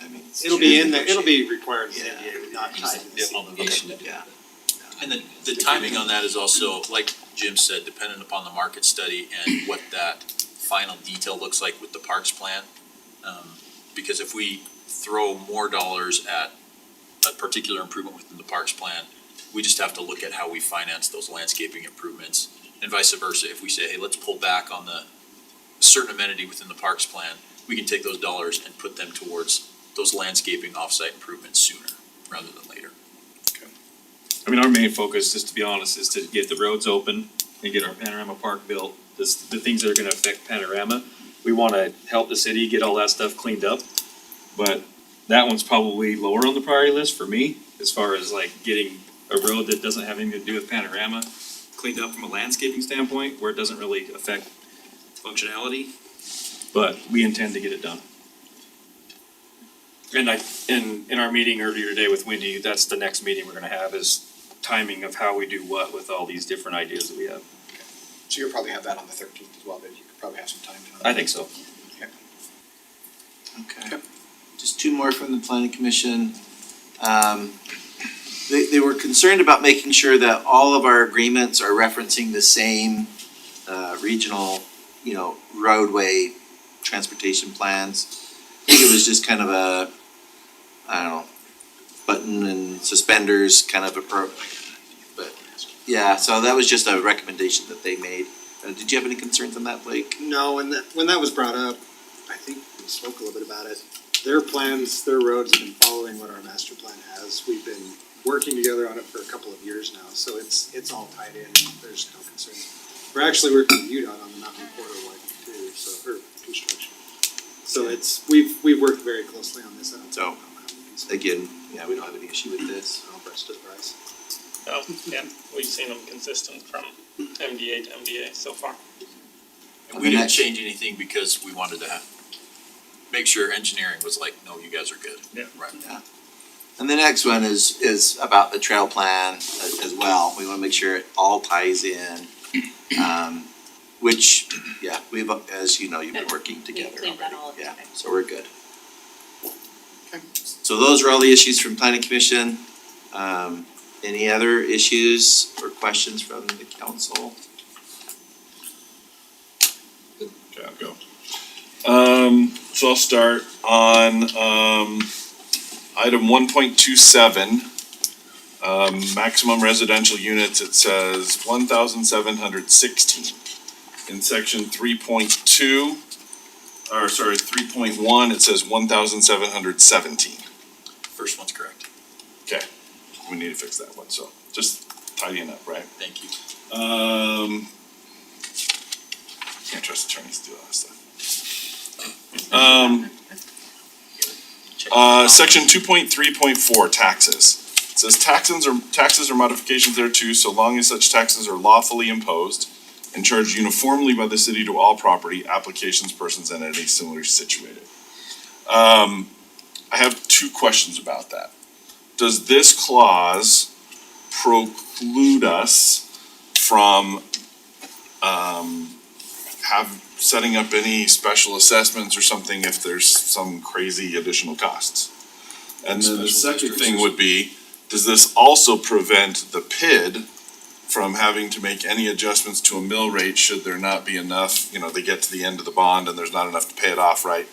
I mean, it's.
It'll be in there, it'll be required in the
Yeah.
NDA, but not tied to the
Yep,
CBO.
obligation to do
Yeah.
And the timing on that is also, like Jim said, dependent upon the market study and what that final detail looks like with the parks plan. Because if we throw more dollars at a particular improvement within the parks plan, we just have to look at how we finance those landscaping improvements. And vice versa, if we say, hey, let's pull back on the certain amenity within the parks plan, we can take those dollars and put them towards those landscaping offsite improvements sooner rather than later.
I mean, our main focus, just to be honest, is to get the roads open and get our Panorama Park built. The things that are gonna affect Panorama, we wanna help the city get all that stuff cleaned up. But that one's probably lower on the priority list for me, as far as like getting a road that doesn't have anything to do with Panorama cleaned up from a landscaping standpoint, where it doesn't really affect functionality. But we intend to get it done. And in our meeting earlier today with Wendy, that's the next meeting we're gonna have, is timing of how we do what with all these different ideas that we have.
So you'll probably have that on the 13th as well, but you could probably have some time to.
I think so.
Okay. Just two more from the planning commission. They were concerned about making sure that all of our agreements are referencing the same, regional, roadway transportation plans. I think it was just kind of a, I don't know, button and suspenders kind of approach. But, yeah, so that was just a recommendation that they made. Did you have any concerns on that, Blake?
No, when that was brought up, I think we spoke a little bit about it. Their plans, their roads have been following what our master plan has. We've been working together on it for a couple of years now, so it's all tied in, there's no concerns. We're actually working with UDOT on the Mountain Corridor one too, or construction. So we've worked very closely on this. I don't
So,
have any concerns.
Again, yeah, we don't have any issue with this.
No, Bryce does Bryce.
Oh, yeah, we've seen them consistent from MDA to MDA so far.
And we didn't change anything because we wanted to make sure engineering was like, no, you guys are good.
Yeah.
Right.
And the next one is about the trail plan as well. We wanna make sure it all ties in. Which, yeah, we've, as you know, you've been working together
cleaned that
already.
all up
Yeah,
together.
so we're good. So those are all the issues from planning commission. Any other issues or questions from the council?
Okay, I'll go. So I'll start on, item 1.27. Maximum residential units, it says 1,716. In section 3.2, 3.1, it says 1,717.
First one's correct.
Okay, we need to fix that one, so just tidying up, right?
Thank you.
Can't trust attorneys to do all that stuff. Section 2.3.4, taxes. It says taxes or modifications thereto, so long as such taxes are lawfully imposed and charged uniformly by the city to all property, applications, persons, and entities similarly situated. I have two questions about that. Does this clause preclude us from setting up any special assessments or something if there's some crazy additional costs? And then the second thing would be, does this also prevent the PID from having to make any adjustments to a mill rate should there not be enough, they get to the end of the bond and there's not enough to pay it off, right?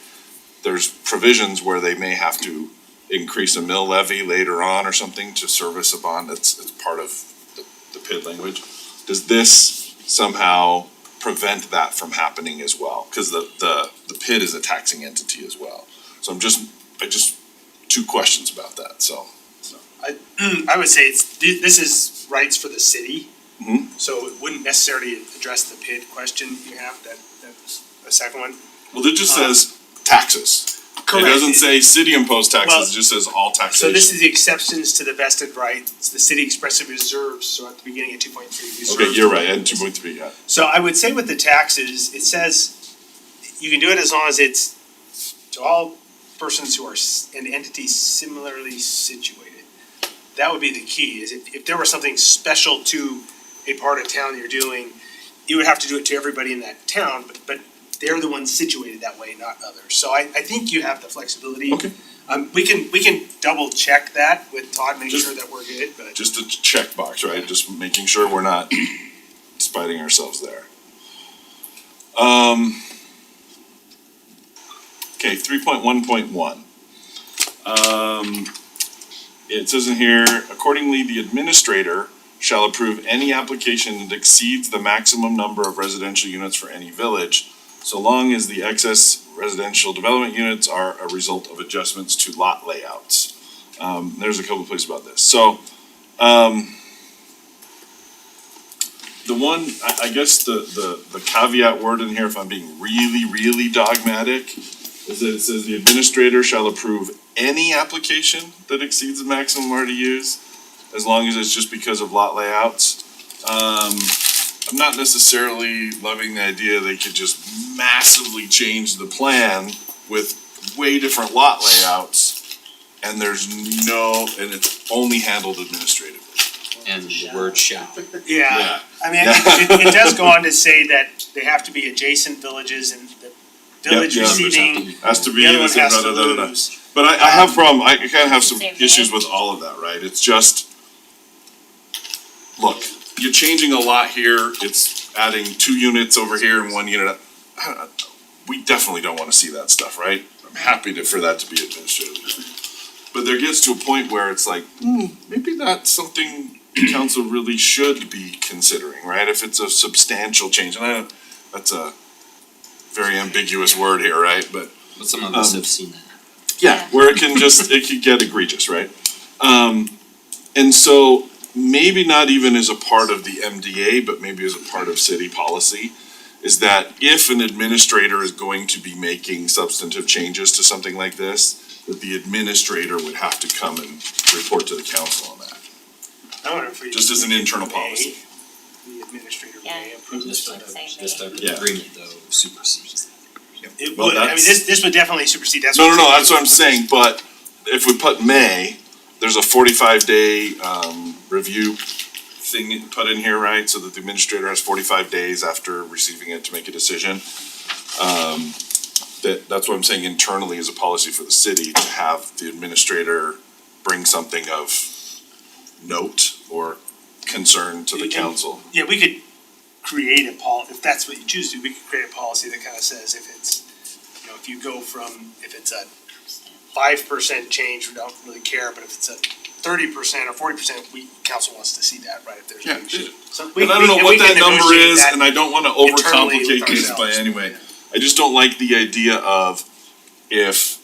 There's provisions where they may have to increase a mill levy later on or something to service a bond. It's part of the PID language. Does this somehow prevent that from happening as well? Cause the PID is a taxing entity as well. So I just, two questions about that, so.
I would say this is rights for the city.
Mhm.
So it wouldn't necessarily address the PID question you have, that's a second one.
Well, it just says taxes.
Correct.
It doesn't say city imposed taxes,
Well,
it just says all
So
taxation.
this is the exceptions to the vested rights, the city expressly reserves, so at the beginning of 2.3, reserves.
Okay, you're right, and 2.3, yeah.
So I would say with the taxes, it says you can do it as long as it's to all persons who are and entities similarly situated. That would be the key, is if there was something special to a part of town you're doing, you would have to do it to everybody in that town, but they're the ones situated that way, not others. So I think you have the flexibility.
Okay.
We can double check that with Todd, make
Just-
sure that we're good, but.
Just a checkbox, right? Just making sure we're not spiting ourselves there. Okay, 3.1.1. It says in here, accordingly, the administrator shall approve any application that exceeds the maximum number of residential units for any village. so long as the excess residential development units are a result of adjustments to lot layouts. There's a couple of places about this, so, the one, I guess the caveat word in here, if I'm being really dogmatic, is that it says the administrator shall approve any application that exceeds the maximum RDUs, as long as it's just because of lot layouts. I'm not necessarily loving the idea they could just massively change the plan with way different lot layouts, and and it's only handled administratively.
And the word shall.
Yeah, I mean, it does go on to say that they have to be adjacent villages and the village
yeah.
receiving,
Has to be
the other one
this and
has to
da-da-da-da-da.
lose.
But I have problem, I kind of have some
Same
issues
thing.
with all of that, right? It's just, look, you're changing a lot here, it's adding 2 units over here and 1 unit. We definitely don't wanna see that stuff, right? I'm happy for that to be administrative. But there gets to a point where it's like, maybe that's something council really should be considering, right? If it's a substantial change, and that's a very ambiguous word here, right? But
But some of us have seen that.
yeah, where it could get egregious, right? And so maybe not even as a part of the MDA, but maybe as a part of city policy, is that if an administrator is going to be making substantive changes to something like this, that the administrator would have to come and report to the council on that,
I wonder if we.
just as an internal
may,
policy.
The administrator
Yeah.
may approve
This
this.
type of,
Same
this
thing.
type of
Yeah.
agreement though supersedes that.
It
Well,
would, I mean,
that's-
this would definitely supersede, that's
No,
what I'm
no, no,
saying.
that's what I'm saying, but if we put May, there's a 45-day, review thing put in here, right? So that the administrator has 45 days after receiving it to make a decision. That's what I'm saying internally as a policy for the city, to have the administrator bring something of note or concern to the council.
Yeah, we could create a if that's what you choose to, we could create a policy that kind of says if it's, you know, if you go from, if it's a 5% change, we don't really care, but if it's a 30% or 40%, council wants to see that, right, if there's a
Yeah,
big shift. So
And I don't know
and
what
we can
that number
negotiate
is,
that
and I don't wanna
internally with
overcomplicate this by
ourselves.
any way. I just don't like the idea of if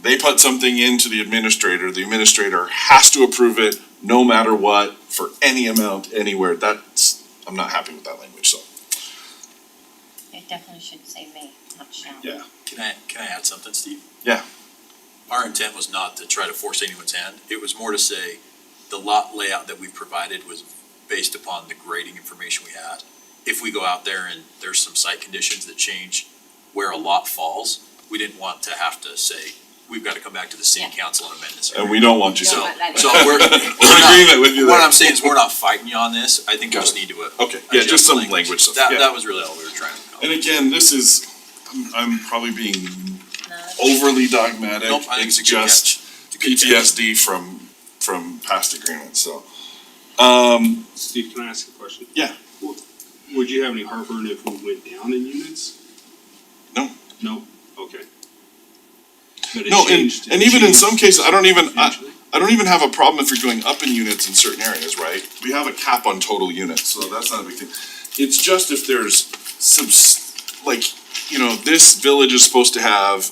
they put something into the administrator has to approve it no matter what, for any amount, anywhere. I'm not happy with that language, so.
It definitely should say may, not shall.
Yeah.
Can I add something, Steve?
Yeah.
Our intent was not to try to force anyone's hand. It was more to say the lot layout that we provided was based upon the grading information we had. If we go out there and there's some site conditions that change where a lot falls, we didn't want to have to say, we've got to come back to the city
Yeah.
council and amend this.
And we don't want you
Don't
to.
want that
So
either.
we're
We're in agreement with you
what
there.
I'm saying is we're not fighting you on this. I think we
Got
just
it.
need to.
Okay, yeah,
adjust
just some
the
language stuff,
That,
yeah.
that was really all we were trying to
And
accomplish.
again, this is, I'm probably being
No,
overly dogmatic.
Nope, I think it's a good
just
catch. It's a good catch.
PTSD from past agreements, so.
Steve, can I ask a question?
Yeah.
Would you have any heartburn if we went down in units?
No.
No? Okay. But it
No,
changed.
and even in some cases, I don't even
Eventually.
have a problem if you're going up in units in certain areas, right? We have a cap on total units, so that's not a big thing. It's just if there's this village is supposed to have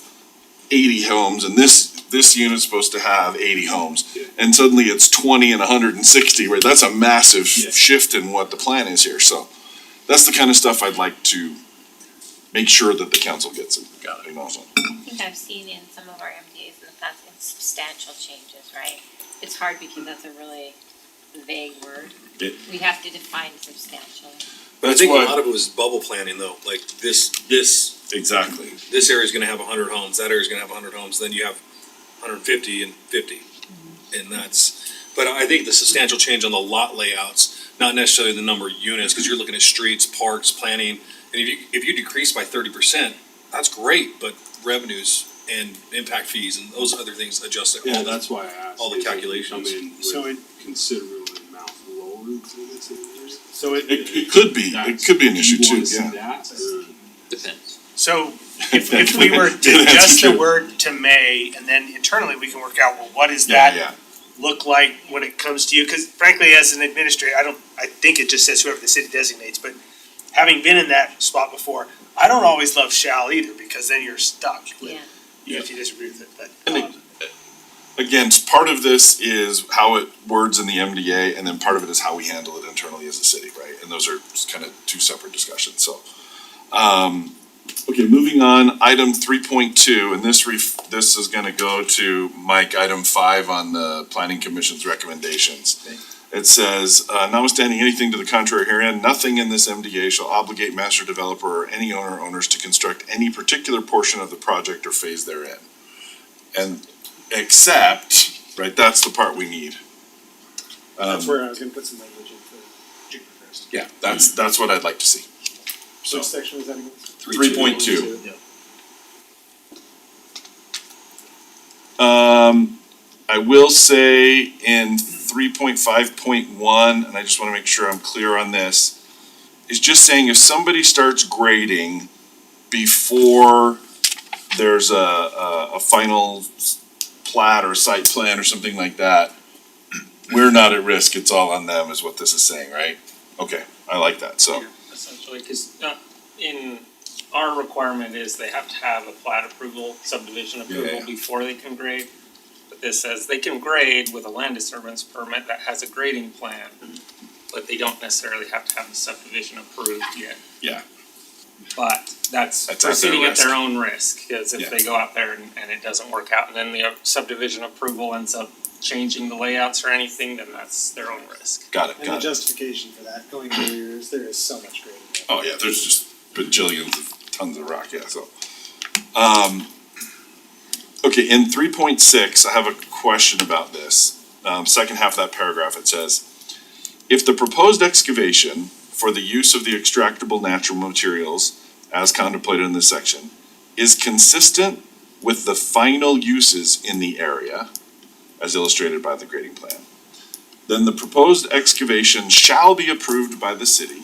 80 homes and this unit's supposed to have 80 homes.
Yeah.
And suddenly it's 20 and 160, right? That's a massive
Yeah.
shift in what the plan is here, so that's the kind of stuff I'd like to make sure that the council gets it.
Got it.
You know, so.
I think I've seen in some of our MDAs in the past, it's substantial changes, right? It's hard because that's a really vague word.
It-
We have to define substantial.
But I
That's
think
why-
a lot of it was bubble planning though, like this
Exactly.
area's gonna have 100 homes, that area's gonna have 100 homes, then you have 150 and 50. And but I think the substantial change on the lot layouts, not necessarily the number of units, cause you're looking at streets, parks, planning. And if you decrease by 30%, that's great, but revenues and impact fees and those other things adjust it.
Yeah, that's why I asked.
all the
if it
calculations.
Come in
So
with considerable amount lower than this years.
So
It could be an issue too, yeah.
That, or?
Depends.
So if we were to
Didn't answer
adjust the
your-
word to may, and then internally we can work out, well, what does
Yeah,
that
yeah.
look like when it comes to you? Cause frankly, as an administrator, I think it just says whoever the city designates, but having been in that spot before, I don't always love shall either, because then you're stuck with,
Yeah.
even if you disagree with it, but.
Again, part of this is how it words in the MDA, and then part of it is how we handle it internally as a city, right? And those are kind of two separate discussions, so. Okay, moving on, item 3.2, and this is gonna go to Mike, item 5 on the planning commission's recommendations. It says, notwithstanding anything to the contrary herein, nothing in this MDA shall obligate master developer or any owner or owners to construct any particular portion of the project or phase therein. And except, right, that's the part we need.
That's where I was gonna put some language in for Rosecrest.
Yeah, that's what I'd like to see. So,
Which section was that again?
3.2.
Yeah.
I will say in 3.5.1, and I just wanna make sure I'm clear on this, is just saying if somebody starts grading before there's a final plat or site plan or something like that, we're not at risk, it's all on them is what this is saying, right? Okay, I like that, so,
Essentially, cause in, our requirement is they have to have a plat approval, subdivision approval
Yeah.
before they can grade. But this says they can grade with a land disturbance permit that has a grading plan, but they don't necessarily have to have the subdivision approved yet.
Yeah.
But that's
That's at their
proceeding at their
risk.
own risk, cause
Yeah.
if they go out there and it doesn't work out, and then the subdivision approval ends up changing the layouts or anything, then that's their own risk.
got it,
And the
got it.
justification for that going earlier is there is so much grading.
Oh, yeah, there's just bajillions of tons of rock, yeah, so. Okay, in 3.6, I have a question about this. Second half of that paragraph, it says, if the proposed excavation for the use of the extractable natural materials as contemplated in this section is consistent with the final uses in the area, as illustrated by the grading plan, then the proposed excavation shall be approved by the city,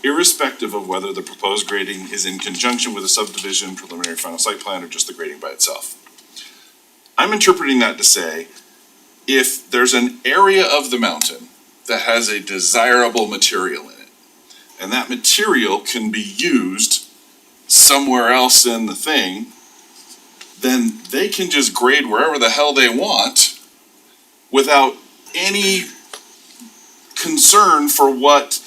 irrespective of whether the proposed grading is in conjunction with a subdivision, preliminary final site plan, or just the grading by itself. I'm interpreting that to say, if there's an area of the mountain that has a desirable material in it, and that material can be used somewhere else in the thing, then they can just grade wherever the hell they want without any concern for what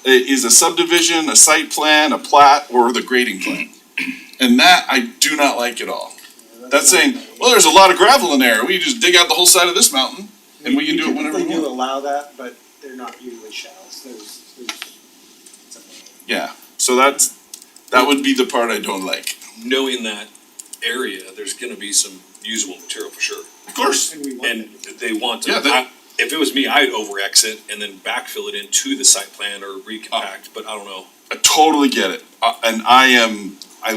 is a subdivision, a site plan, a plat, or the grading plan. And that I do not like at all. That's saying, well, there's a lot of gravel in there, we just dig out the whole side of this mountain, and we can do it whenever we
typically do
want.
allow that, but they're not usually shalls, there's something.
Yeah, so that would be the part I don't like.
Knowing that area, there's gonna be some usable material for sure.
Of course.
And we want
And
them to.
they want to,
Yeah, that-
if it was me, I'd over exit and then backfill it into the site plan or recompact, but I don't know.
I totally get it, and I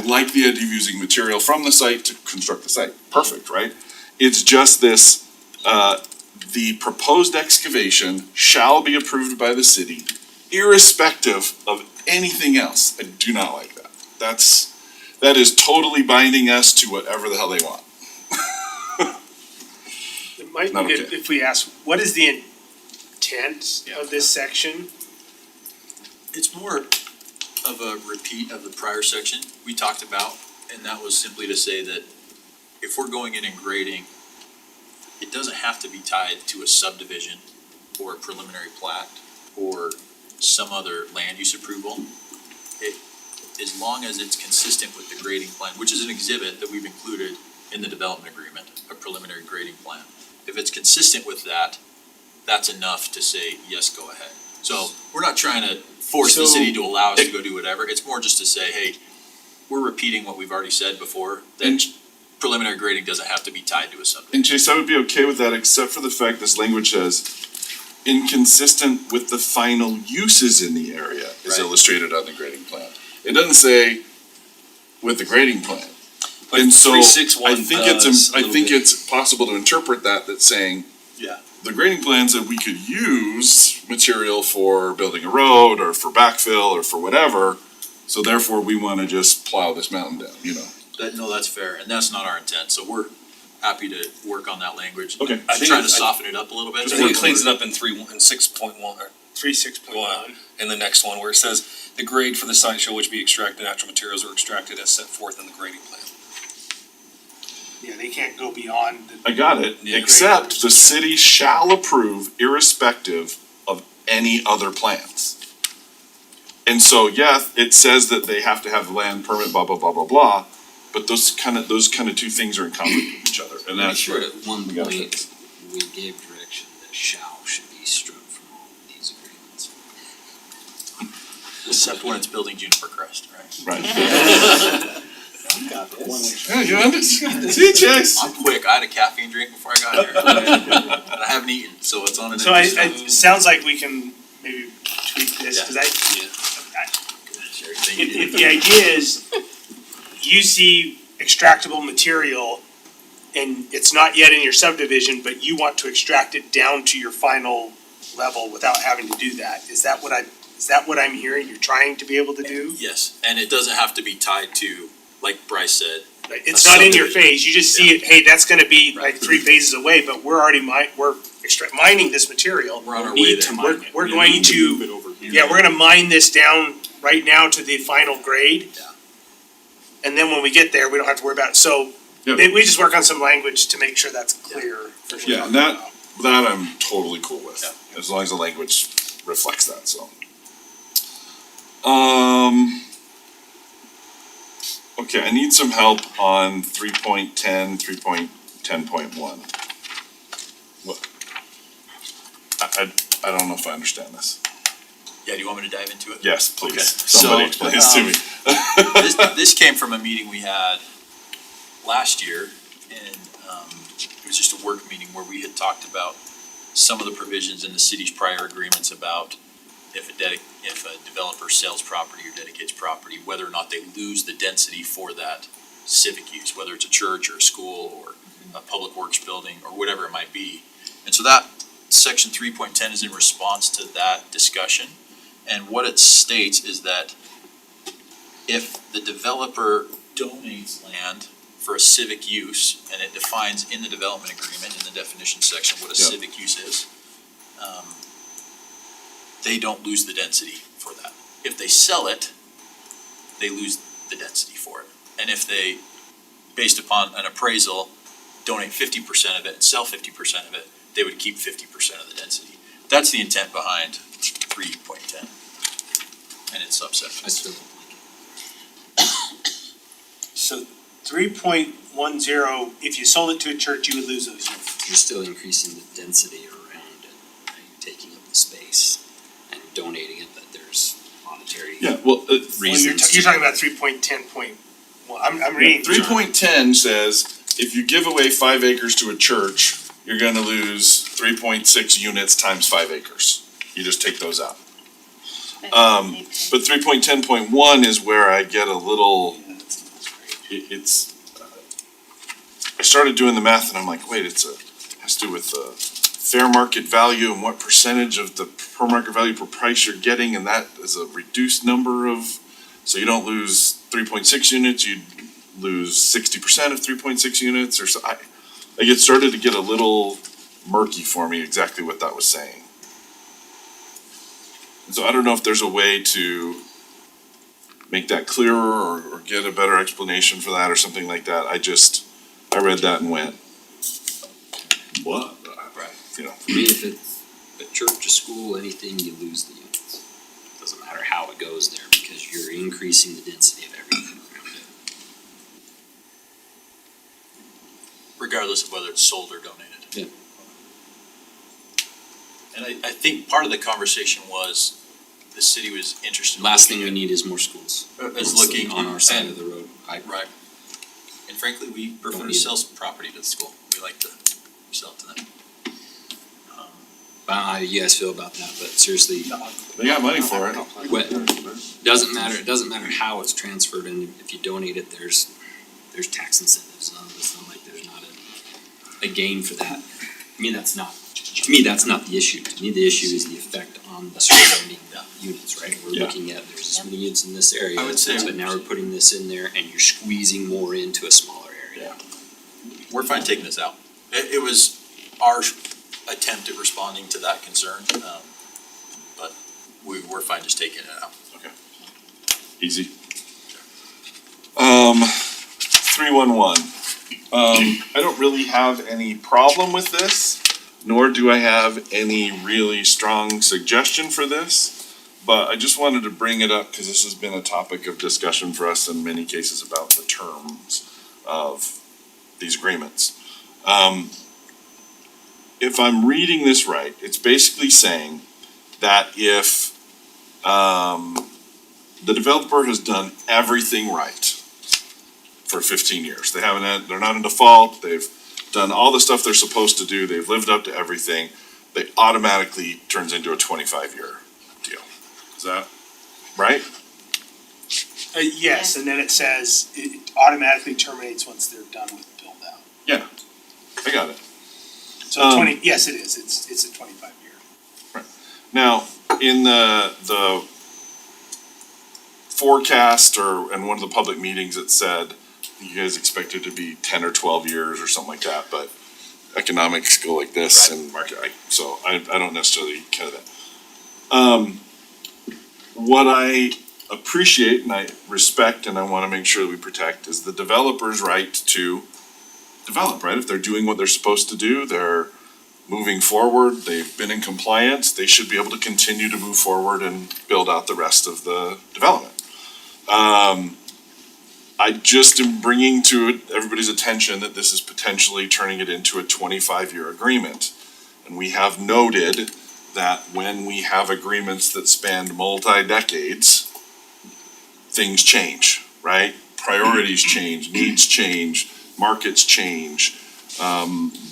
like the idea of using material from the site to construct the site, perfect, right? It's just this, the proposed excavation shall be approved by the city irrespective of anything else. I do not like that. That is totally binding us to whatever the hell they want.
It might
Not
be
okay.
good if we ask, what is the intent of this section?
It's more of a repeat of the prior section we talked about, and that was simply to say that if we're going in and grading, it doesn't have to be tied to a subdivision or a preliminary plat or some other land use approval. As long as it's consistent with the grading plan, which is an exhibit that we've included in the development agreement, a preliminary grading plan. If it's consistent with that, that's enough to say, yes, go ahead. So we're not trying to force the
So-
city to allow us to go do whatever, it's more just to say, hey, we're repeating what we've already said before,
And,
that preliminary grading doesn't have to be tied to a subdivision.
and Chase, I would be okay with that except for the fact this language says inconsistent with the final uses in the area is
Right.
illustrated on the grading plan. It doesn't say with the grading plan.
Like
And so,
361
I think
does a
I
little
think
bit.
it's possible to interpret that's saying
Yeah.
the grading plan said we could use material for building a road or for backfill or for whatever, so therefore we wanna just plow this mountain down, you know?
No, that's fair, and that's not our intent, so we're happy to work on that language.
Okay.
I think
Trying to
it's-
soften it up a little bit.
I think it cleans it up in 6.1 or
3.6.1.
And the next one where it says, the grade for the site shall which be extracted natural materials are extracted as set forth in the grading plan.
Yeah, they can't go beyond the.
I got it,
Yeah.
except the city shall approve irrespective of any other plans. And so, yeah, it says that they have to have the land permit, blah, blah, blah, blah, blah, but those kind of two things are in conflict with each other, and
I'm
that's
sure
where
at one
we gotta
point,
fix.
we gave direction that shall should be struck from all of these agreements.
Except when it's building Juniper Crest, right?
Right.
You got this.
Yeah, you understand, see, Chase?
I'm quick, I had a caffeine drink before I got here. And I haven't eaten, so it's on an
So
empty
it sounds like we can maybe tweak this, cause if the idea is you see extractable material and it's not yet in your subdivision, but you want to extract it down to your final level without having to do that, is that what I'm hearing you're trying to be able to do?
Yes, and it doesn't have to be tied to, like Bryce said,
Like, it's not in your
subdivision.
face, you just see it, hey, that's gonna be like 3 phases away, but we're already mining this material.
we're on our
We
way
need
there.
to- We're going to, yeah, we're gonna mine this down right now to the final grade.
Yeah.
And then when we get there, we don't have to worry about it, so
Yeah.
maybe we just work on some language to make sure that's clear. for what we're
Yeah, and
talking
that,
about.
I'm totally cool with, as long as the language reflects that, so. Okay, I need some help on 3.10, 3.10.1. What? I don't know if I understand this.
Yeah, do you want me to dive into it?
Yes, please,
Okay,
somebody
so,
explain this to me.
This came from a meeting we had last year, and it was just a work meeting where we had talked about some of the provisions in the city's prior agreements about if a developer sells property or dedicates property, whether or not they lose the density for that civic use, whether it's a church or a school or a public works building or whatever it might be. And so that section 3.10 is in response to that discussion. And what it states is that if the developer donates land for a civic use, and it defines in the development agreement, in the definition section, what a
Yeah.
civic use is, they don't lose the density for that. If they sell it, they lose the density for it. And if they, based upon an appraisal, donate 50% of it and sell 50% of it, they would keep 50% of the density. That's the intent behind 3.10 and its
I
subsections.
still don't like it.
So 3.10, if you sold it to a church, you would lose those units.
You're still increasing the density around it, right? You're taking up the space and donating it, but there's monetary
Yeah, well,
Well,
reasons.
you're talking about 3.10.1, I'm reading.
3.10 says, if you give away 5 acres to a church, you're gonna lose 3.6 units times 5 acres. You just take those out. But 3.10.1 is where I get a little, it's, I started doing the math and I'm like, wait, has to do with the fair market value and what percentage of the per market value per price you're getting, and that is a reduced number of, so you don't lose 3.6 units, you lose 60% of 3.6 units, or so, like it started to get a little murky for me exactly what that was saying. And so I don't know if there's a way to make that clearer or get a better explanation for that or something like that. I read that and went, what?
Right.
You know,
For me, if it's a church, a school, anything, you lose the units. Doesn't matter how it goes there, because you're increasing the density of everything around it.
Regardless of whether it's sold or donated.
Yeah.
And I think part of the conversation was the city was interested in
Last thing
looking
we need is more schools.
Is looking
on our side
and-
of the road.
Right. And frankly, we prefer
Don't
to
need
sell some property to the school. We like to sell it to them.
I don't know how you guys feel about that, but seriously,
they got money for it.
doesn't matter how it's transferred, and if you donate it, there's tax incentives. It's not like there's not a gain for that. To me, that's not the issue. To me, the issue is the effect on the surrounding units, right? We're
Yeah.
looking at, there's this many units in this area,
I would say-
but now we're putting this in there and you're squeezing more into a smaller area.
We're fine taking this out. It was our attempt at responding to that concern, but we're fine just taking it out.
Easy. 311. I don't really have any problem with this, nor do I have any really strong suggestion for this. But I just wanted to bring it up because this has been a topic of discussion for us in many cases about the terms of these agreements. If I'm reading this right, it's basically saying that if the developer has done everything right for 15 years, they're not in default, they've done all the stuff they're supposed to do, they've lived up to everything, they automatically turns into a 25-year deal. Is that right?
Yes, and then it says it automatically terminates once they're done with the build out.
Yeah, I got it.
So yes, it is, it's a 25-year.
Now, in the forecast in one of the public meetings, it said you guys expect it to be 10 or 12 years or something like that, but economics go like this and market, so I don't necessarily care that. What I appreciate and I respect and I wanna make sure that we protect is the developer's right to develop, right? If they're doing what they're supposed to do, they're moving forward, they've been in compliance, they should be able to continue to move forward and build out the rest of the development. I just am bringing to everybody's attention that this is potentially turning it into a 25-year agreement. And we have noted that when we have agreements that span multi-decades, things change, right? Priorities change, needs change, markets change,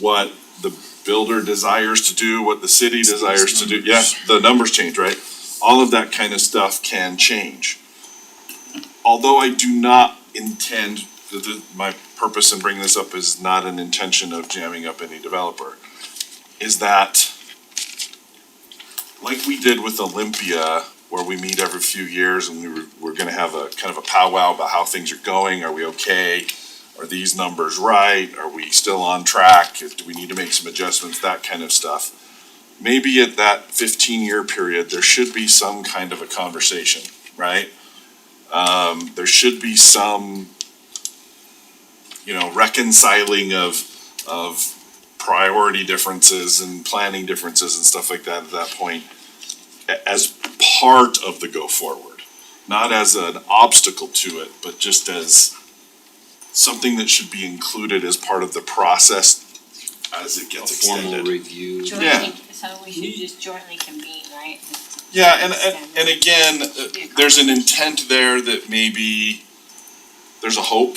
what the builder desires to do, what the city desires to do. Yeah, the numbers change, right? All of that kind of stuff can change. Although I do not intend, my purpose in bringing this up is not an intention of jamming up any developer, is that like we did with Olympia, where we meet every few years and we're gonna have a kind of a powwow about how things are going, are we okay? Are these numbers right? Are we still on track? Do we need to make some adjustments? That kind of stuff. Maybe at that 15-year period, there should be some kind of a conversation, right? There should be some, reconciling of priority differences and planning differences and stuff like that at that point as part of the go forward. Not as an obstacle to it, but just as something that should be included as part of the process as it gets
Formal
extended.
review.
Yeah.
So we should just jointly convene, right?
Yeah, and again, there's an intent there that maybe there's a hope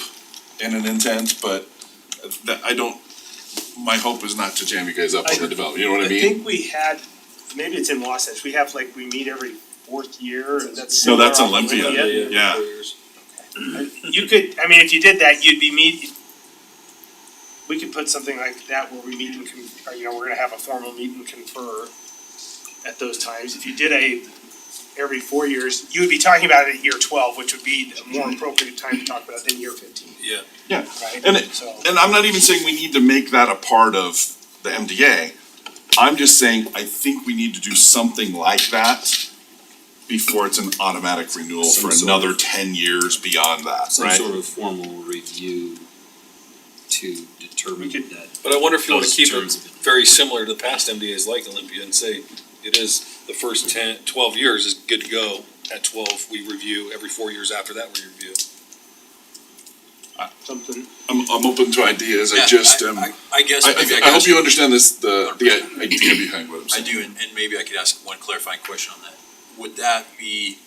and an intent, but that my hope is not to jam you guys up on the development, you know what I
I
mean?
think we had, maybe it's in Wasatch, we have we meet every fourth year, and that's
No,
similar
that's
on
Olympia. Yeah.
You could, if you did that, you'd be we could put something like that where we meet and we're gonna have a formal meet and confer at those times. If you did every 4 years, you would be talking about it at year 12, which would be a more appropriate time to talk about it than year 15.
Yeah.
Right?
And I'm not even saying we need to make that a part of the MDA. I'm just saying, I think we need to do something like that before it's an automatic renewal
Some
for
sort
another
of-
10 years beyond that,
Some
right?
sort of formal review to determine that.
But I wonder if you wanna
those
keep it
terms have been-
very similar to the past MDAs like Olympia and say it is the first 12 years is good to go. At 12, we review, every 4 years after that, we review.
Something.
I'm open to ideas, I
Yeah,
just,
I guess
I
maybe I
hope
could ask
you understand this, the idea behind what I'm
I
saying.
do, and maybe I could ask one clarifying question on that. Would that be,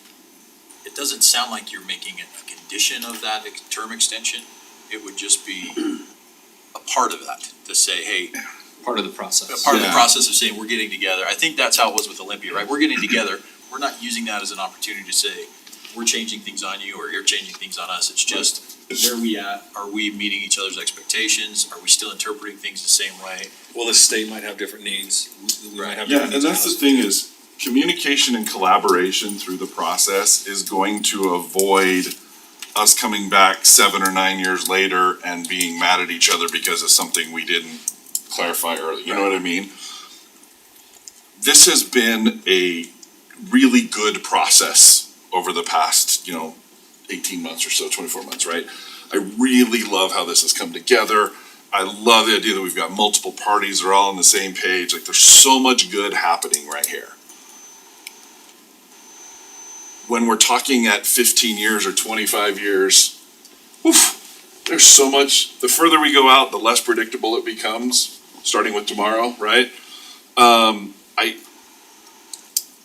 it doesn't sound like you're making it a condition of that term extension. It would just be a part of that, to say, hey,
Part of the process.
part of the
Yeah.
process of saying, we're getting together. I think that's how it was with Olympia, right? We're getting together. We're not using that as an opportunity to say, we're changing things on you or you're changing things on us. It's just, where are we at? Are we meeting each other's expectations? Are we still interpreting things the same way?
Well, the state might have different needs. We might have
Yeah,
different
and
needs.
that's the thing is, communication and collaboration through the process is going to avoid us coming back 7 or 9 years later and being mad at each other because of something we didn't clarify early, you know what I mean? This has been a really good process over the past, 18 months or so, 24 months, right? I really love how this has come together. I love the idea that we've got multiple parties that are all on the same page. Like, there's so much good happening right here. When we're talking at 15 years or 25 years, there's so much, the further we go out, the less predictable it becomes, starting with tomorrow, right?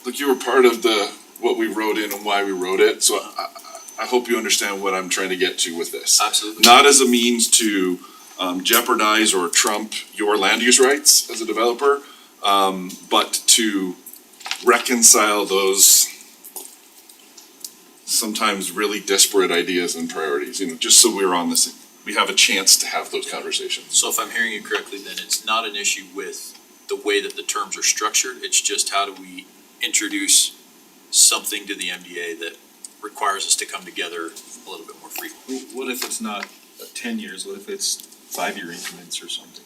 Look, you were part of what we wrote in and why we wrote it, so I hope you understand what I'm trying to get to with this.
Absolutely.
Not as a means to jeopardize or trump your land use rights as a developer, but to reconcile those sometimes really disparate ideas and priorities, just so we're on this, we have a chance to have those conversations.
So if I'm hearing you correctly, then it's not an issue with the way that the terms are structured, it's just how do we introduce something to the MDA that requires us to come together a little bit more frequently.
What if it's not 10 years, what if it's 5-year increments or something?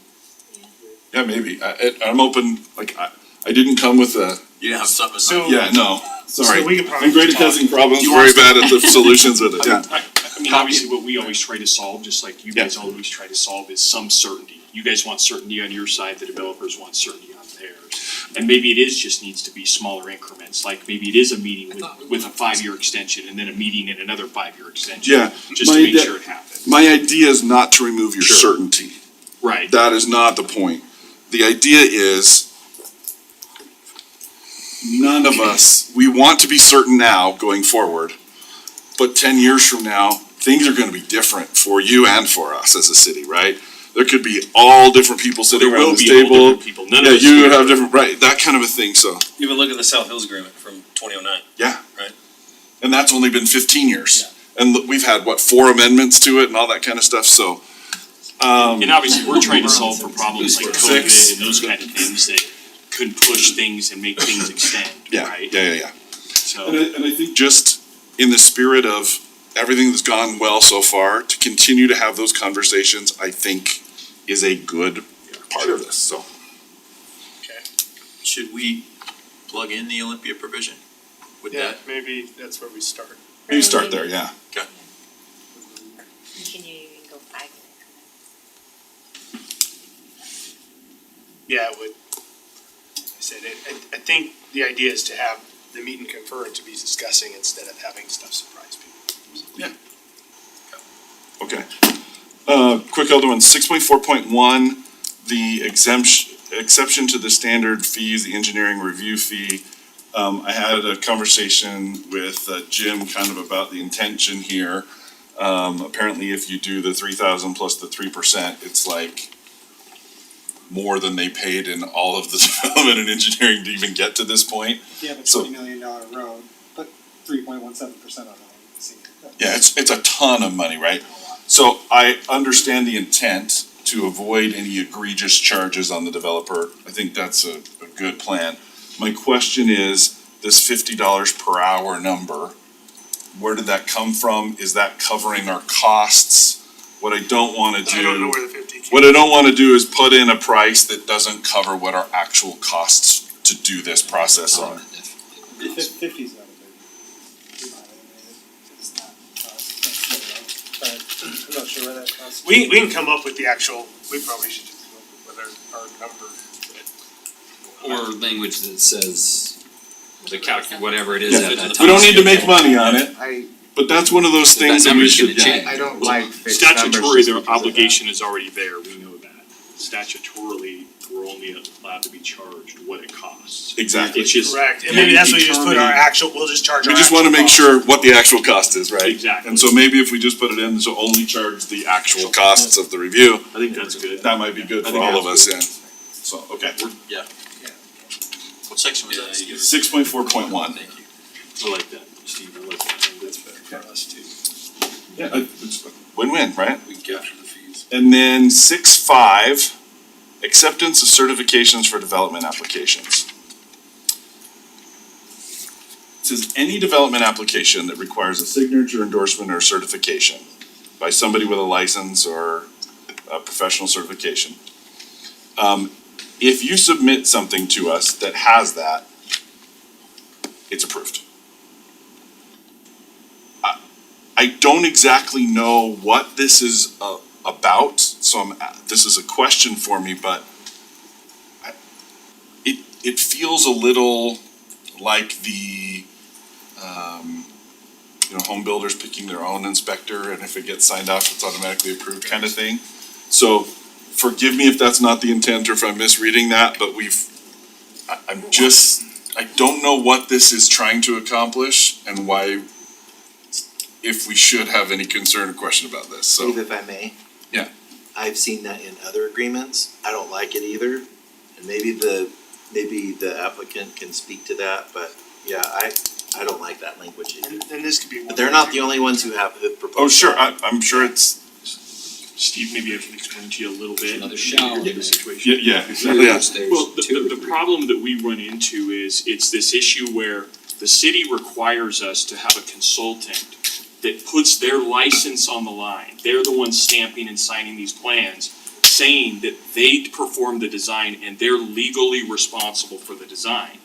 Yeah, maybe. I'm open, I didn't come with a,
You didn't have something in
So-
mind?
yeah, no, sorry.
So we could probably
I'm great at
talk.
causing problems,
Do you
very
want us
bad at the solutions with it, yeah.
I mean, obviously, what we always try to solve, just like you guys always try to solve, is some certainty. You guys want certainty on your side, the developers want certainty on theirs. And maybe it just needs to be smaller increments, like maybe it is a meeting with a 5-year extension and then a meeting and another 5-year extension.
Yeah,
Just to make sure it happens.
my idea is not to remove your
Sure.
certainty.
Right.
That is not the point. The idea is none of us, we want to be certain now going forward, but 10 years from now, things are gonna be different for you and for us as a city, right? There could be all different people sitting
There
around
will
this
be all
table.
different people, none of
Yeah,
us
you
here.
would have different, right, that kind of a thing, so,
Even look at the South Hills Agreement from 2009.
yeah.
Right.
And that's only been 15 years. And we've had, 4 amendments to it and all that kind of stuff, so.
And obviously, we're trying to solve for problems like
Fix.
COVID and those kind of things that could push things and make things extend,
Yeah,
right?
yeah.
So.
And I think just in the spirit of everything that's gone well so far, to continue to have those conversations, I think is a good part of this, so.
Should we plug in the Olympia provision? Would
Yeah,
that,
maybe that's where we start.
You start there, yeah.
Continue, you can go 5
Yeah, it would. I said it, I think the idea is to have the meet and confer and to be discussing instead of having stuff surprise people.
Okay. Quick other one, 6.4.1, the exception to the standard fees, the engineering review fee. I had a conversation with Jim kind of about the intention here. Apparently if you do the 3,000 plus the 3%, it's like more than they paid in all of the development and engineering to even get to this point.
If you have a
So-
$20 million road, put 3.17% on it.
Yeah, it's a ton of money, right? So I understand the intent to avoid any egregious charges on the developer. I think that's a good plan. My question is, this $50 per hour number, where did that come from? Is that covering our costs? What I don't wanna do.
I don't know where the 50 came.
What I don't wanna do is put in a price that doesn't cover what our actual costs to do this process are.
50's not a big. It's not, but I'm not sure where that costs.
We can come up with the actual, we probably should just come up with our number.
Or language that says the whatever it is
Yeah,
at that
we
time.
don't need to make money on it,
I,
but that's one of those
That
things that we
number's
should,
gonna
yeah.
change.
I don't like fixed numbers
Statutory,
just
their
because of that.
obligation is already there, we know that. Statutorily, we're only allowed to be charged what it costs.
Exactly.
It's just.
Correct, and maybe that's what you just put our
determining-
actual, we'll just charge our
We just
actual
wanna make
cost.
sure what the actual cost is, right?
Exactly.
And so maybe if we just put it in, so only charge the actual costs of the review,
I think that's good.
that might be good
I
for
think
all of us,
that's
yeah. So, okay,
what section was that, Steve?
6.4.1.
Thank you.
I like that, Steve, I like that, I think that's better for us too.
Yeah, it's win-win, right?
We can capture the fees.
And then 6.5, acceptance of certifications for development applications. It says any development application that requires a signature, endorsement, or certification by somebody with a license or a professional certification. If you submit something to us that has that, it's approved. I don't exactly know what this is about, so this is a question for me, but it feels a little like the, home builders picking their own inspector, and if it gets signed off, it's automatically approved kind of thing. So forgive me if that's not the intent or if I'm misreading that, but I don't know what this is trying to accomplish and why, if we should have any concern or question about this, so.
Steve, if I may?
Yeah.
I've seen that in other agreements. I don't like it either. And maybe the applicant can speak to that, but yeah, I don't like that language either.
And this could be one.
But they're not the only ones who have proposed.
Oh, sure,
that.
I'm sure it's,
Steve, maybe I can explain to you a little bit.
Another shower in
The
there.
situation.
yeah, exactly, yeah.
Well, the problem that we run into is, it's this issue where the city requires us to have a consultant that puts their license on the line. They're the ones stamping and signing these plans, saying that they perform the design and they're legally responsible for the design.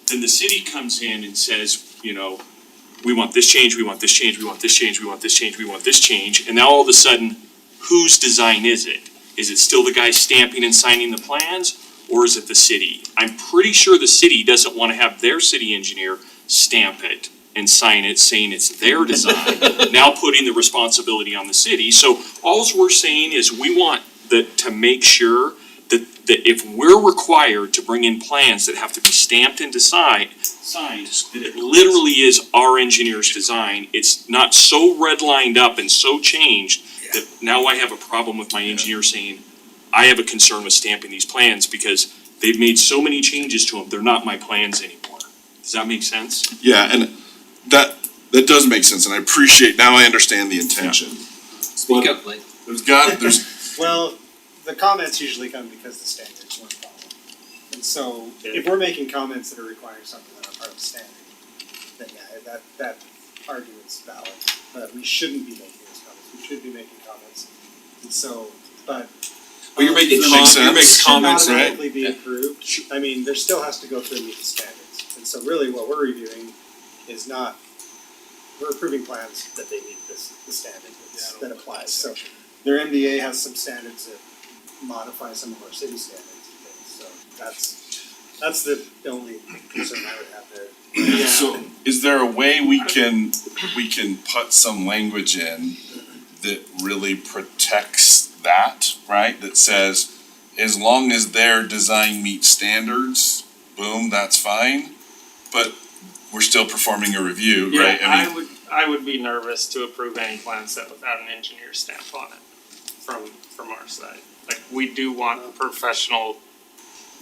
Then the city comes in and says, we want this change, we want this change, we want this change, we want this change, we want this change, and now all of a sudden, whose design is it? Is it still the guy stamping and signing the plans, or is it the city? I'm pretty sure the city doesn't wanna have their city engineer stamp it and sign it, saying it's their design, now putting the responsibility on the city. So alls we're saying is we want to make sure that if we're required to bring in plans that have to be stamped and signed, that it literally is our engineer's design. It's not so redlined up and so changed that now I have a problem with my engineer saying, I have a concern with stamping these plans because they've made so many changes to them, they're not my plans anymore. Does that make sense?
Yeah, and that does make sense, and I appreciate, now I understand the intention.
Speak up, Blake.
There's
Well, the comments usually come because the standards weren't followed. And so, if we're making comments that are requiring something that aren't part of the standard, then yeah, that argument's valid. But we shouldn't be making those comments, we should be making comments. And so, but.
But you're making
That makes
you're making
sense.
comments,
Should not
right?
automatically be approved. I mean, there still has to go through and meet the standards. And so really what we're reviewing is not, we're approving plans that they meet the standard that applies. So their MDA has some standards that modify some of our city standards and things. So that's the only concern I would have there.
So, is there a way we can put some language in that really protects that, right? That says, as long as their design meets standards, boom, that's fine, but we're still performing a review, right?
I would be nervous to approve any plan set without an engineer stamp on it from our side. Like, we do want a professional,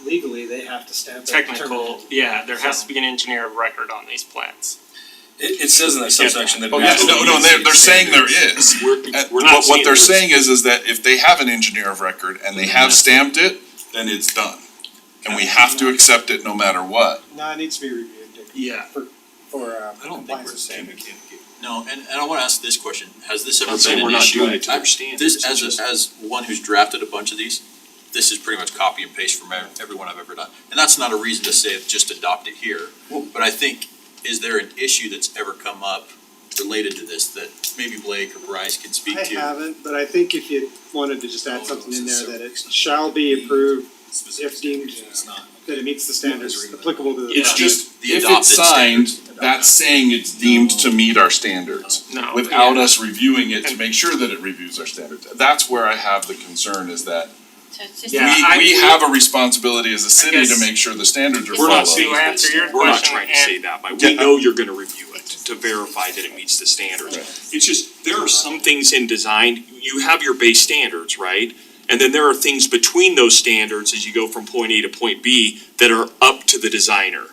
Legally, they have to stamp it.
technical, there has to be an engineer of record on these plans.
It says in that subsection that.
Oh, yeah, no, they're saying there is.
We're not
What they're
saying
saying is that if they have an engineer of record and they have stamped it, then it's done. And we have to accept it no matter what.
No, it needs to be reviewed, Dick.
Yeah.
For
I don't think
compliance
we're
with
saying
standards.
we can't keep.
No, and I wanna ask this question, has this ever
I'm saying
been
we're
an
not
issue?
doing it to
I-
their standards.
This,
It's
as
just-
as one who's drafted a bunch of these, this is pretty much copy and paste from everyone I've ever done. And that's not a reason to say just adopt it here, but I think, is there an issue that's ever come up related to this that maybe Blake or Bryce can speak
I
to?
haven't, but I think if you wanted to just add something in there that it shall be approved if deemed that it meets the standards applicable to the.
It's
project.
just,
The
if
adopted
it's signed,
standards.
that's saying it's deemed to meet our standards.
No.
Without us reviewing it to make sure that it reviews our standards. That's where I have the concern, is that
So it's just.
Yeah,
we have a responsibility as a city to
guess-
make sure the standards are
We're not
followed.
saying
To answer your
we're not
question,
trying to
and-
say that, but we know you're gonna review it to verify that it meets the standards. It's just, there are some things in design, you have your base standards, right? And then there are things between those standards as you go from point A to point B that are up to the designer.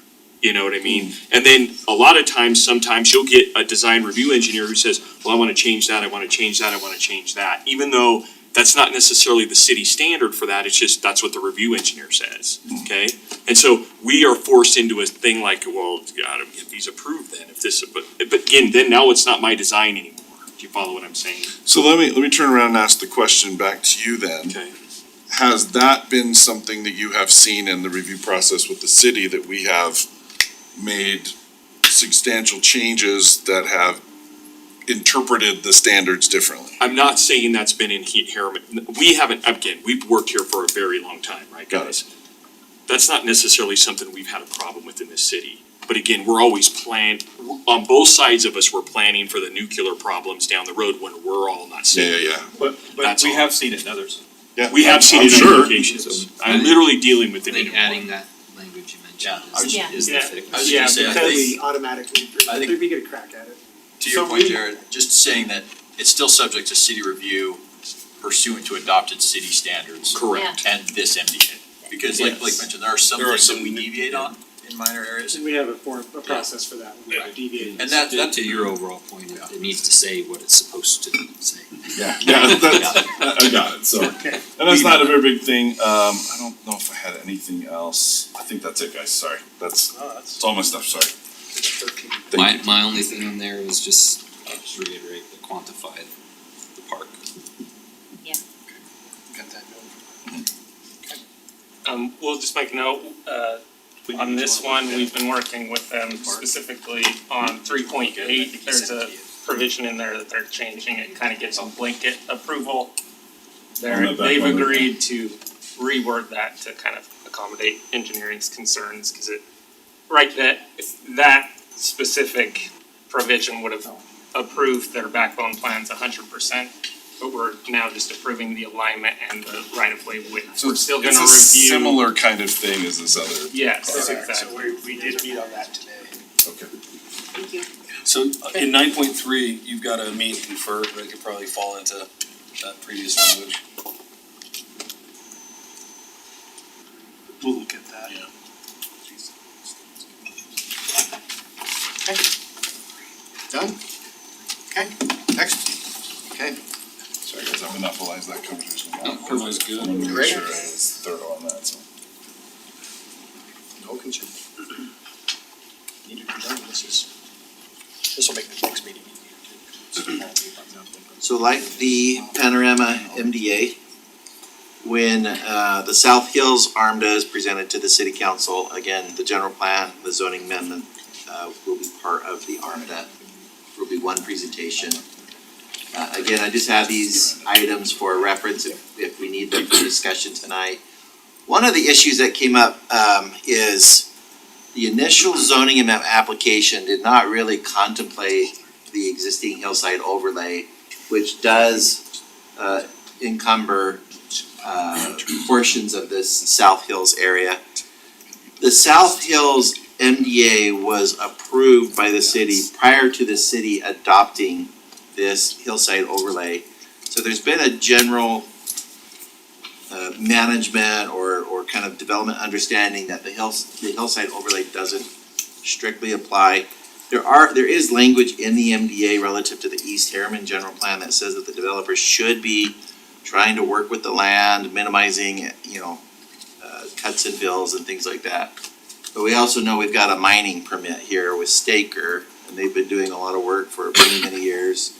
You know what I mean? And then a lot of times, sometimes you'll get a design review engineer who says, well, I wanna change that, I wanna change that, I wanna change that. Even though that's not necessarily the city standard for that, it's just, that's what the review engineer says, okay? And so we are forced into a thing like, well, you gotta get these approved then, if this, but again, then now it's not my design anymore. Do you follow what I'm saying?
So let me turn around and ask the question back to you then.
Okay.
Has that been something that you have seen in the review process with the city, that we have made substantial changes that have interpreted the standards differently.
I'm not saying that's been in Harriman, we haven't, again, we've worked here for a very long time, right,
Got it.
guys? That's not necessarily something we've had a problem with in this city, but again, we're always on both sides of us, we're planning for the nuclear problems down the road when we're all not seeing it.
Yeah.
But
That's
we
all.
have seen it in others.
Yeah.
We have seen
I'm
it in
sure.
other locations, I'm literally dealing with
I
it
think
anymore.
adding that language you mentioned
I was-
is the
Yeah.
fix.
I was
Yeah,
gonna say, I
because-
think,
Automatically,
I think-
if we get a crack at it.
to your
So
point,
we-
Jared, just saying that it's still subject to city review pursuant to adopted city standards
Correct.
and this MDA. Because like Blake mentioned, there are some
There are
things that
some
we deviate on in minor areas.
And we have a process for that, we have to deviate.
And that,
To your overall point, it needs to say what it's supposed to say.
Yeah, I got it, so.
Okay.
And that's not a very big thing, I don't know if I had anything else, I think that's it, guys, sorry, that's all my stuff, sorry.
My only thing on there was just reiterate the quantify the park.
Got that note?
We'll just make a note, on this one, we've been working with them specifically on 3.8. There's a provision in there that they're changing, it kind of gives them blanket approval. They've agreed to reword that to kind of accommodate engineering's concerns, cause if that specific provision would have approved their backbone plans 100%, but we're now just approving the alignment and the right of way width.
So
We're still gonna
it's a
review.
similar kind of thing as this other.
Yes,
Alright,
exactly.
So we did meet on that today.
Okay.
Thank you.
So in 9.3, you've got a meet and confer, that could probably fall into that previous language.
We'll look at that.
Yeah.
Done? Okay, next. Okay,
Sorry guys, I monopolized that conversation.
That was good.
I wanted to make
Great.
sure I was thorough on that, so.
no concern. Needed to be done, this'll make the next meeting easier too.
So like the Panorama MDA, when the South Hills ARMDA is presented to the city council, again, the general plan, the zoning amendment will be part of the ARMDA. Will be one presentation. Again, I just have these items for reference if we need them for discussion tonight. One of the issues that came up is the initial zoning amendment application did not really contemplate the existing hillside overlay, which does encumber portions of this South Hills area. The South Hills MDA was approved by the city prior to the city adopting this hillside overlay. So there's been a general management or kind of development understanding that the hillside overlay doesn't strictly apply. There is language in the MDA relative to the East Harriman general plan that says that the developer should be trying to work with the land, minimizing, cuts and fills and things like that. But we also know we've got a mining permit here with Staker, and they've been doing a lot of work for many, many years.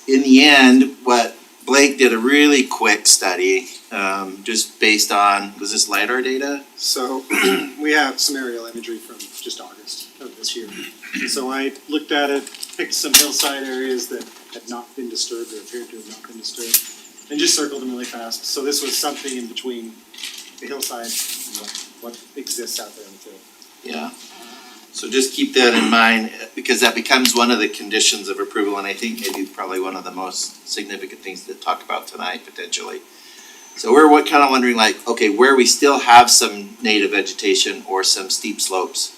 In the end, what Blake did a really quick study, just based on, was this LiDAR data?
So we have some aerial imagery from just August of this year. So I looked at it, picked some hillside areas that had not been disturbed or appeared to have not been disturbed, and just circled them really fast. So this was something in between the hillside and what exists out there in the field.
Yeah. So just keep that in mind, because that becomes one of the conditions of approval, and I think maybe probably one of the most significant things to talk about tonight potentially. So we're kind of wondering like, okay, where we still have some native vegetation or some steep slopes,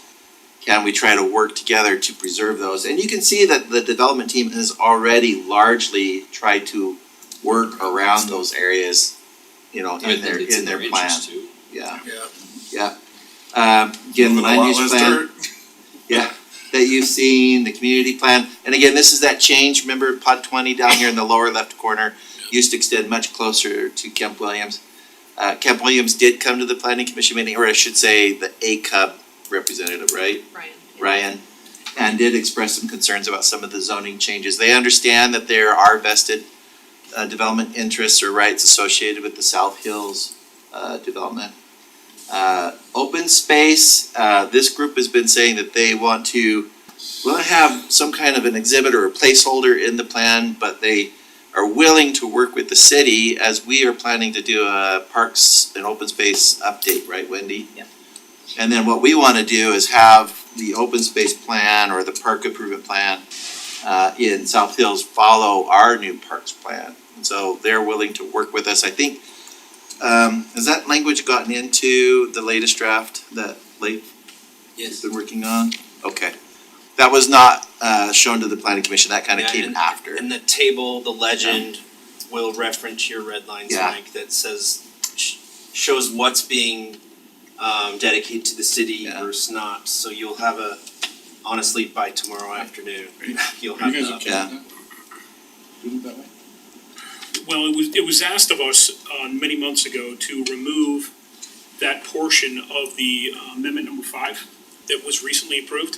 can we try to work together to preserve those? And you can see that the development team has already largely tried to work around those areas, in their plan. Yeah.
Yeah.
Again, the
Moving a
land
lot
use
less
plan.
dirt.
Yeah, that you've seen, the community plan, and again, this is that change, remember pod 20 down here in the lower left corner, used to extend much closer to Kemp Williams. Kemp Williams did come to the planning commission meeting, or I should say, the ACUB representative, right? Ryan, and did express some concerns about some of the zoning changes. They understand that there are vested development interests or rights associated with the South Hills development. Open space, this group has been saying that they want to have some kind of an exhibit or a placeholder in the plan, but they are willing to work with the city as we are planning to do a parks and open space update, right, Wendy?
Yep.
And then what we wanna do is have the open space plan or the park improvement plan in South Hills follow our new parks plan. And so they're willing to work with us. I think, has that language gotten into the latest draft that Lake has been working on? Okay. That was not shown to the planning commission, that kind of
Yeah,
came after.
And the table, the legend will reference your red lines,
Yeah.
Mike, that says, shows what's being dedicated to the city
Yeah.
versus not, so you'll have honestly, by tomorrow afternoon, you'll
Are
have
you guys
the
okay
Yeah.
with that? Doing it that way?
Well, it was asked of us many months ago to remove that portion of the amendment number 5 that was recently approved,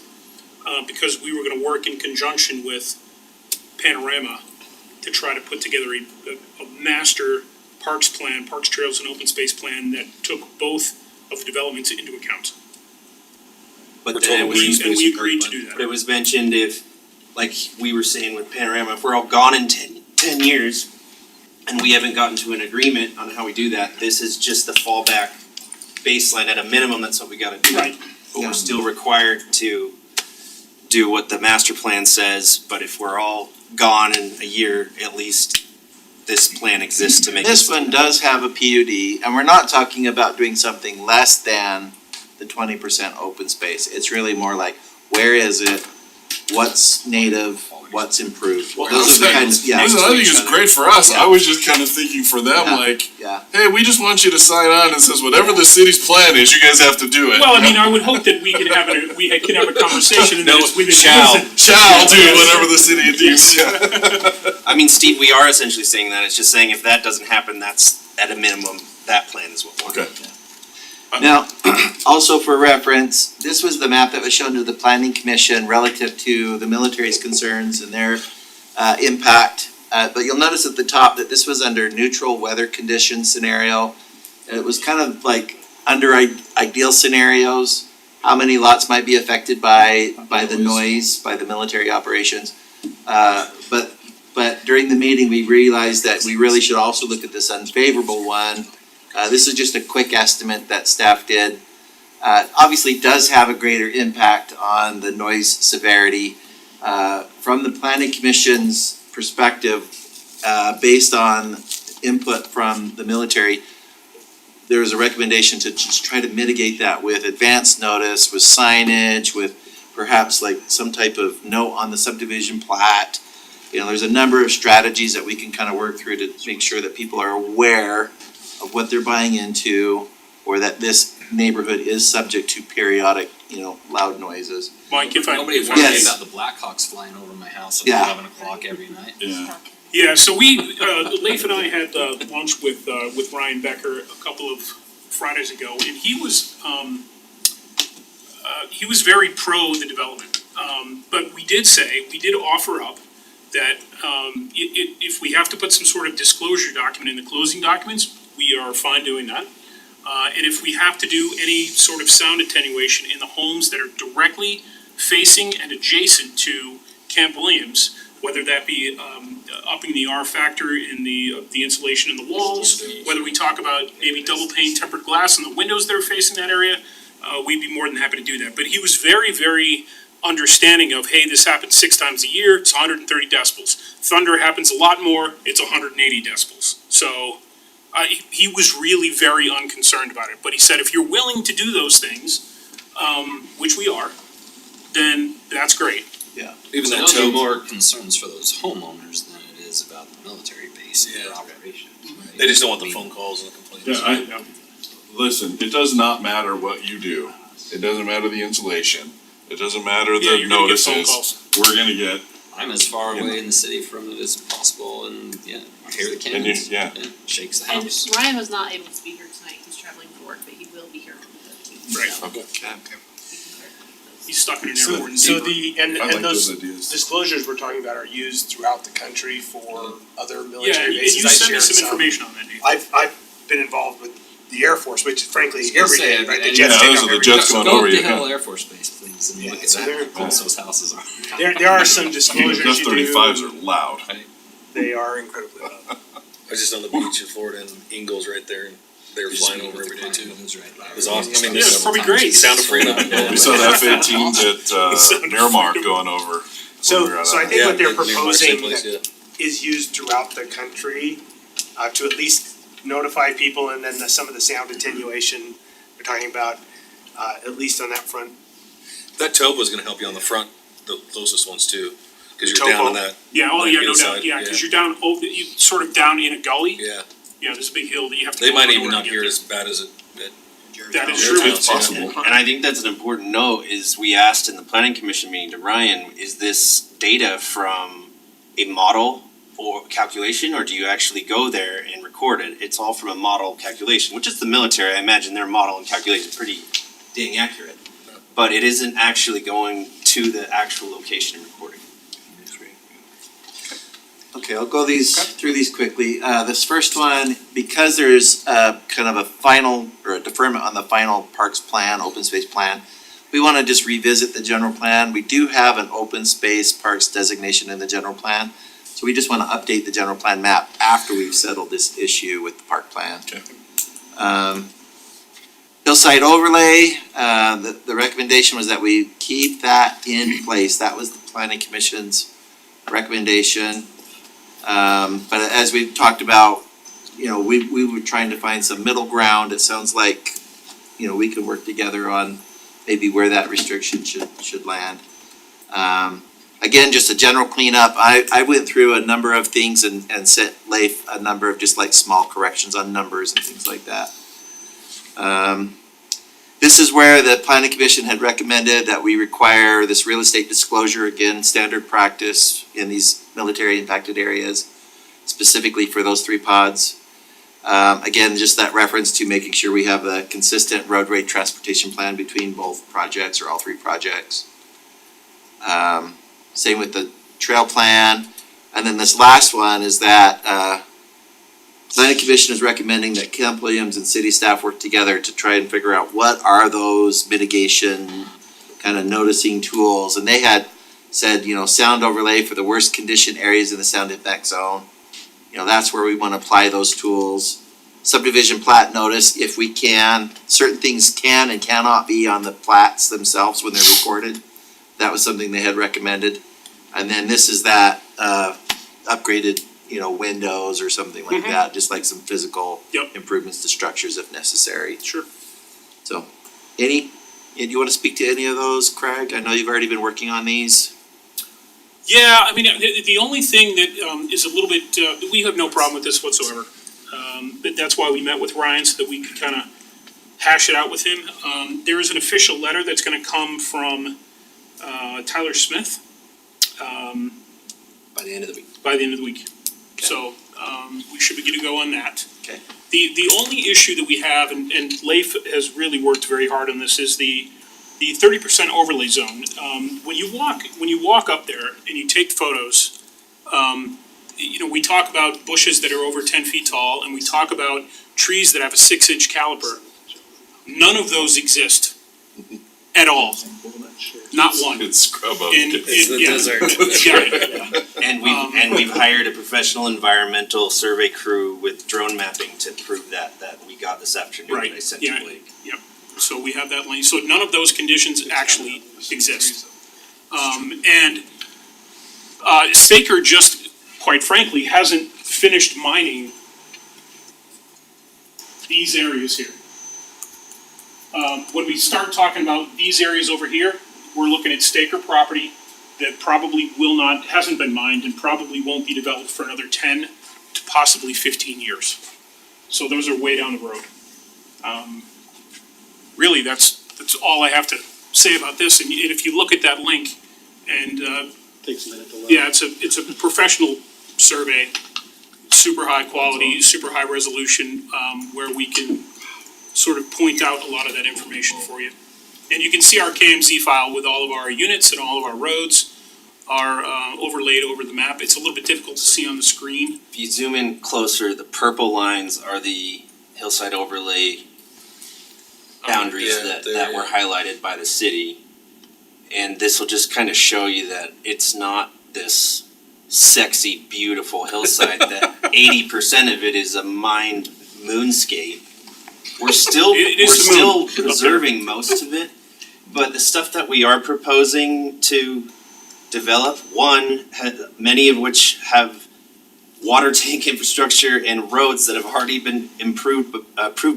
because we were gonna work in conjunction with Panorama to try to put together a master parks plan, parks, trails, and open space plan that took both of the developments into account.
But
We're
then it
total
was,
green
And we
space
agreed to
park
do
but
that.
it was mentioned if, like we were saying with Panorama, if we're all gone in 10 years and we haven't gotten to an agreement on how we do that, this is just the fallback baseline at a minimum, that's what we gotta do.
Right.
But
Yeah.
we're still required to do what the master plan says, but if we're all gone in a year, at least this plan exists to make
This
us.
one does have a PUD, and we're not talking about doing something less than the 20% open space. It's really more like, where is it? What's native? What's improved?
Well,
Those are the kinds,
listen, I
yeah,
think it's great for us,
Yeah.
I was just kind of thinking for them,
Yeah.
like,
yeah.
hey, we just want you to sign on and says whatever the city's plan is, you guys have to do it.
Well, I mean, I would hope that we can have a conversation and that it's within.
Shall do whatever the city deems.
I mean, Steve, we are essentially saying that, it's just saying if that doesn't happen, that's at a minimum, that plan is what we're.
Okay.
Now, also for reference, this was the map that was shown to the planning commission relative to the military's concerns and their impact. But you'll notice at the top that this was under neutral weather condition scenario. And it was kind of like under ideal scenarios, how many lots might be affected by the noise, by the military operations. But during the meeting, we realized that we really should also look at this unfavorable one. This is just a quick estimate that staff did. Obviously does have a greater impact on the noise severity. From the planning commission's perspective, based on input from the military, there was a recommendation to just try to mitigate that with advance notice, with signage, with perhaps like some type of note on the subdivision plat. You know, there's a number of strategies that we can kind of work through to make sure that people are aware of what they're buying into, or that this neighborhood is subject to periodic, loud noises.
Mike, if I.
Nobody
if I-
warned me
Yes.
about the Blackhawks flying over my house at
Yeah.
11 o'clock every night.
Yeah.
Yeah, so Leif and I had lunch with Ryan Becker a couple of Fridays ago, and he was very pro the development. But we did offer up that if we have to put some sort of disclosure document in the closing documents, we are fine doing that. And if we have to do any sort of sound attenuation in the homes that are directly facing and adjacent to Camp Williams, whether that be upping the R factor in the insulation in the walls, whether we talk about maybe double pane tempered glass in the windows that are facing that area, we'd be more than happy to do that. But he was very, very understanding of, hey, this happens 6 times a year, it's 130 decibels. Thunder happens a lot more, it's 180 decibels. So he was really very unconcerned about it. But he said, if you're willing to do those things, which we are, then that's great.
Even though there are more concerns for those homeowners than it is about the military base and their operations. Right?
They just don't want the phone calls and the complaints.
Yeah, listen, it does not matter what you do. It doesn't matter the insulation. It doesn't matter
Yeah,
the
you're gonna get phone
notices.
calls.
We're gonna get,
I'm as far away in the city from it as possible, and I hear the
and you,
cannons. It shakes the
And
house.
Ryan was not able to be here tonight, he's traveling for work, but he will be here on the 15th.
Right.
So
okay.
we can certainly
He's stuck in an
So,
airport in
so
Denver.
and
I like
those
those ideas.
disclosures we're talking about are used throughout the country for other
Yeah,
military
and
bases.
you
I
sent me
shared
some information on that, Dave.
I've been involved with
the Air Force, which frankly,
I was gonna
every
say,
day, right, the
and
jets
yeah,
take
those
off
are the
every
jets
day.
going
Go
over
up to
you.
Hill Air Force Base, please, and
Yeah,
look at
so
that,
they're
how close those houses are.
There are some disclosures
F
you
thirty-fives
do,
are loud.
they are incredibly loud.
I was just on the beach in Florida and Ingles right there and they were flying over every day too.
It was right loud.
It was awesome. I mean,
Yeah, it's probably great.
Sound afraid of
We saw the F-18s at Miramar going over. when we were
So I
out.
think what they're
Near Marsh, same
proposing
place,
that
yeah.
is used throughout the country, to at least notify people, and then some of the sound attenuation we're talking about, at least on that front.
That topo's gonna help you on the front, the closest ones too, cause you're
Topo?
down in that,
Yeah, oh, yeah, no
Inside,
doubt, yeah,
yeah.
cause you're down, you sort of down in a gully.
yeah.
Yeah, there's a big hill that you have to
They
go
might
over
even
to
not
get
hear
there.
as bad as it,
That is
Yeah,
true.
It's possible.
And I think that's an important note, is we asked in the planning commission meeting to Ryan, is this data from a model or calculation, or do you actually go there and record it? It's all from a model calculation, which is the military, I imagine their model and calculation is pretty dang accurate. But it isn't actually going to the actual location and recording. Okay, I'll go through these quickly. This first one, because there's kind of a final or a deferment on the final parks plan, open space plan, we want to just revisit the general plan. We do have an open space parks designation in the general plan. So we just want to update the general plan map after we've settled this issue with the park plan. Hillside overlay, the recommendation was that we keep that in place. That was the planning commission's recommendation. But as we've talked about, you know, we were trying to find some middle ground. It sounds like, you know, we could work together on maybe where that restriction should land. Again, just a general cleanup. I went through a number of things and sent Leif a number of just like small corrections on numbers and things like that. This is where the planning commission had recommended that we require this real estate disclosure, again, standard practice in these military impacted areas, specifically for those 3 pods. Again, just that reference to making sure we have a consistent roadway transportation plan between both projects or all 3 projects. Same with the trail plan. And then this last one is that, planning commission is recommending that Camp Williams and city staff work together to try and figure out what are those mitigation kind of noticing tools. And they had said, you know, sound overlay for the worst condition areas in the sound impact zone. You know, that's where we want to apply those tools. Subdivision plat notice, if we can, certain things can and cannot be on the plats themselves when they're recorded. That was something they had recommended. And then this is that, upgraded, you know, windows or something like that, just like some physical improvements to structures if necessary.
Sure.
So, do you wanna speak to any of those, Craig? I know you've already been working on these.
Yeah, I mean, the only thing that is a little bit, we have no problem with this whatsoever. But that's why we met with Ryan, so that we could kind of hash it out with him. There is an official letter that's gonna come from Tyler Smith
By the end of the week.
by the end of the week. So we should be good to go on that.
Okay.
The only issue that we have, and Leif has really worked very hard on this, is the 30% overlay zone. When you walk up there and you take photos, you know, we talk about bushes that are over 10 feet tall, and we talk about trees that have a 6-inch caliper. None of those exist at all. Not one.
It's scrub up.
It's the desert.
Yeah.
And we've hired a professional environmental survey crew with drone mapping to prove that we got this afternoon that I sent to Blake.
So we have that lane, so none of those conditions actually exist. Staker just, quite frankly, hasn't finished mining these areas here. When we start talking about these areas over here, we're looking at Staker property that probably hasn't been mined and probably won't be developed for another 10 to possibly 15 years. So those are way down the road. Really, that's all I have to say about this. And if you look at that link, and
Takes a minute to load.
yeah, it's a professional survey, super high quality, super high resolution, where we can sort of point out a lot of that information for you. And you can see our KMZ file with all of our units and all of our roads are overlaid over the map. It's a little bit difficult to see on the screen.
If you zoom in closer, the purple lines are the hillside overlay boundaries
Yeah,
that,
there,
that were highlighted by the city. And this will just kind of show you that it's not this sexy, beautiful hillside, that 80% of it is a mined moonscape. We're still,
It is
we're
the
still
moon up there.
preserving most of it, but the stuff that we are proposing to develop, many of which have water tank infrastructure and roads that have already been approved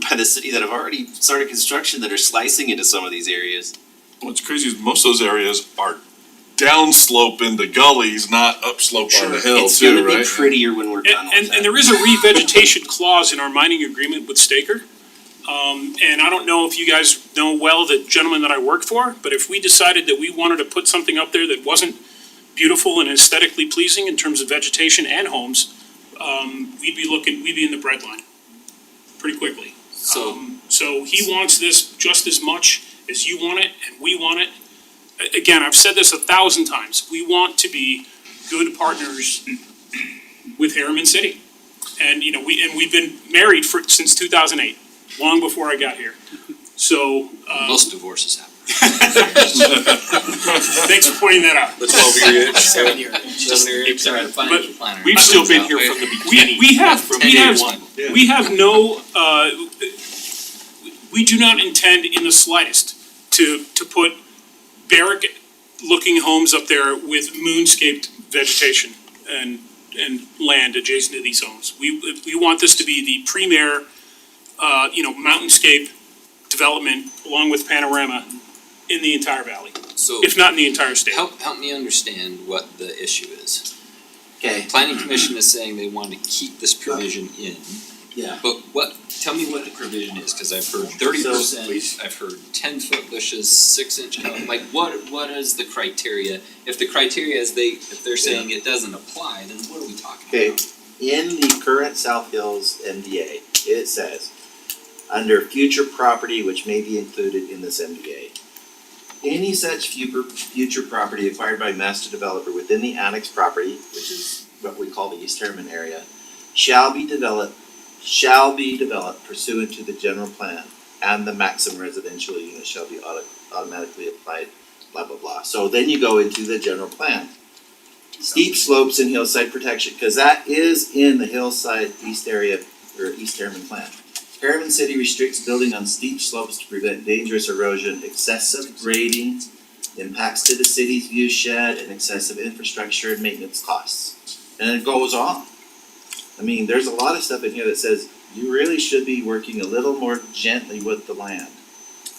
by the city, that have already started construction, that are slicing into some of these areas.
What's crazy is most of those areas are downslope into gullies, not upslope on the hill
It's
too,
gonna be
right?
prettier when we're done with
And
that.
there is a revegetation clause in our mining agreement with Staker. And I don't know if you guys know well the gentleman that I work for, but if we decided that we wanted to put something up there that wasn't beautiful and aesthetically pleasing in terms of vegetation and homes, we'd be in the bread line pretty quickly. So he wants this just as much as you want it and we want it. Again, I've said this 1,000 times, we want to be good partners with Harriman City. And, you know, we've been married since 2008, long before I got here. So,
Most divorces happen.
thanks for pointing that out.
The 12-year itch.
7-year.
Sorry, financial planner.
We've still been here from the beginning.
We have,
From
we
day
have,
one.
we have no, we do not intend in the slightest to put barrack-looking homes up there with moonscaped vegetation and land adjacent to these homes. We want this to be the premier, mountainscape development along with Panorama in the entire valley,
So
if not in the entire state.
help me understand what the issue is.
Okay,
Planning Commission is saying they want to keep this provision in,
yeah.
but tell me what the provision is, cause I've heard 30%, I've heard 10-foot bushes, 6-inch like what is the criteria? If the criteria is if they're saying it doesn't apply, then what are we talking
Okay.
about?
In the current South Hills MDA, it says, under future property which may be included in this MDA, any such future property acquired by master developer within the annex property, which is what we call the East Herman area, shall be developed pursuant to the general plan, and the maximum residential unit shall be automatically applied, blah, blah, blah. So then you go into the general plan. Steep slopes and hillside protection, cause that is in the hillside east area, or East Herman plan. Harriman City restricts building on steep slopes to prevent dangerous erosion, excessive grading, impacts to the city's view shed, and excessive infrastructure and maintenance costs. And it goes on. I mean, there's a lot of stuff in here that says you really should be working a little more gently with the land,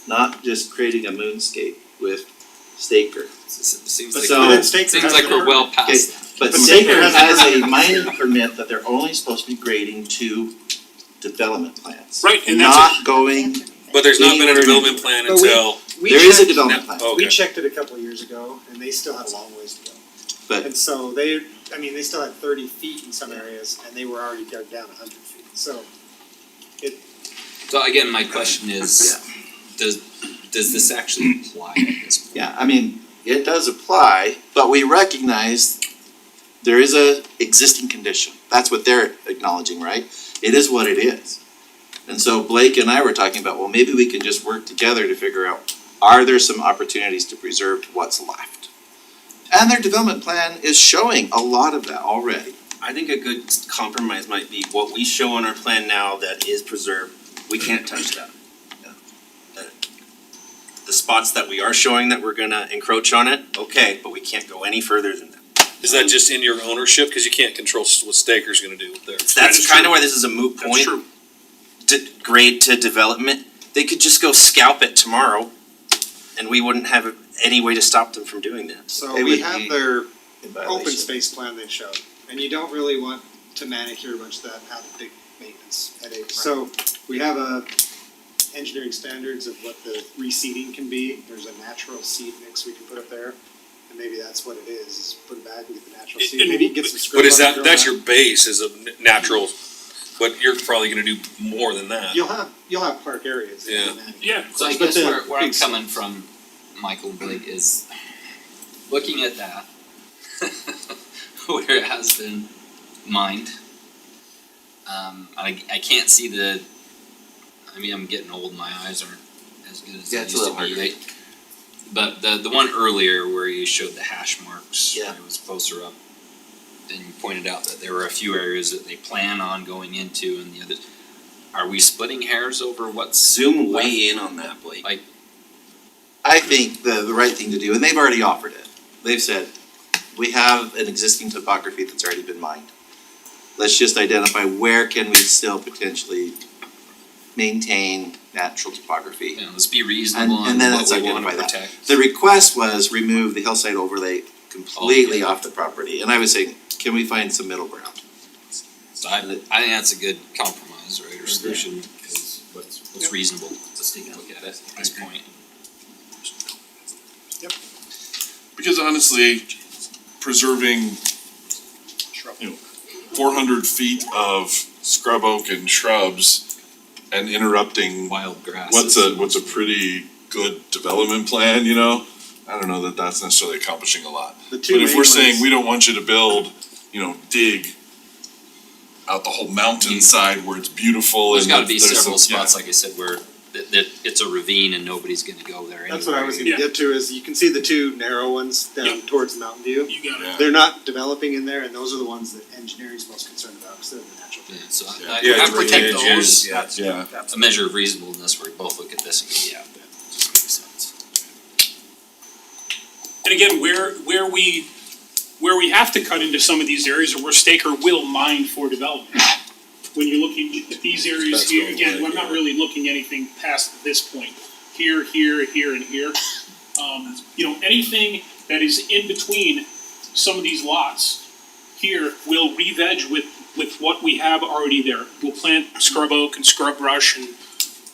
not just creating a moonscape with Staker.
Seems
But
like,
so-
seems like we're well past that.
But
But
Staker
Staker
has
has-
a mining permit that they're only supposed to be grading to development plans.
Right, and that's
Not going,
But there's not been a
Anywhere
development plan
But we-
until,
there is a development plan.
okay.
We checked it a couple of years ago and they still had a long ways to go.
But-
And so they still had 30 feet in some areas and they were already dug down 100 feet, so.
So again, my question is, does this actually apply at this point?
Yeah, I mean, it does apply, but we recognize there is a existing condition. That's what they're acknowledging, right? It is what it is. And so Blake and I were talking about, well, maybe we can just work together to figure out, are there some opportunities to preserve what's left? And their development plan is showing a lot of that already.
I think a good compromise might be what we show on our plan now that is preserved, we can't touch that. The spots that we are showing that we're gonna encroach on it, okay, but we can't go any further than that.
Is that just in your ownership? Cause you can't control what Staker's gonna do there.
That's kind of why this is a moot
That's
point.
true.
Grade to development, they could just go scalp it tomorrow and we wouldn't have any way to stop them from doing that.
So
They
we
would
have
be
their
in violation.
open space plan they showed, and you don't really want to manicure a bunch of that, have a big maintenance headache. So we have engineering standards of what the reseeding can be. There's a natural seed mix we can put up there, and maybe that's what it is put it back with the natural seed. Maybe get some scrub.
But is
on it,
that,
grow
that's
back.
your base is a natural, but you're probably gonna do more than that.
You'll have park areas. that
Yeah.
are manicured.
Yeah,
So I
But
guess
the
where I'm
big
coming from, Michael and Blake, is looking at that, where it has been mined. I can't see the I mean, I'm getting old, my eyes aren't as good as
Yeah,
they
it's
used
a
to
little
be.
harder.
But the one earlier where you showed the hash marks,
Yeah.
it was closer up. And you pointed out that there were a few areas that they plan on going into and the others. Are we splitting hairs over what's
Zoom
left?
way in on that, Blake.
Like-
I think the right thing to do, and they've already offered it, they've said, we have an existing topography that's already been mined. Let's just identify where can we still potentially maintain natural topography.
You know, let's be reasonable
And
on
then
what
let's
we wanna
identify that.
protect.
The request was remove the hillside overlay completely off the property, and I was saying, can we find some middle ground?
So I think that's a good compromise, right, or solution, is what's reasonable, let's take a look at it at this point.
Because honestly, preserving, 400 feet of scrub oak and shrubs and interrupting
Wild grass.
what's a pretty good development plan, you know? I don't know that that's necessarily accomplishing a lot.
The two
But if
main
we're saying
ones-
we don't want you to build, dig out the whole mountainside where it's beautiful
There's
and
gotta be
there's
several
some- yeah.
spots, like I said, where that it's a ravine and nobody's gonna go there anyway.
That's what I was gonna
Yeah.
get to, is you can see the two narrow ones down
Yeah.
towards Mountain View.
You got it.
Yeah.
They're not developing in there, and those are the ones that engineering's most concerned about, because they're the natural.
Yeah, so
Yeah.
I protect those,
Yeah.
a measure of reasonableness where we both look at this and go, yeah, that just makes sense.
And again, where we have to cut into some of these areas are where Staker will mine for development. When you're looking at these areas
That's
here,
what
again,
I'm
I'm not really looking anything past this point. Here, here, here, and here. Anything that is in between some of these lots here will re-veg with what we have already there. We'll plant scrub oak and scrub brush and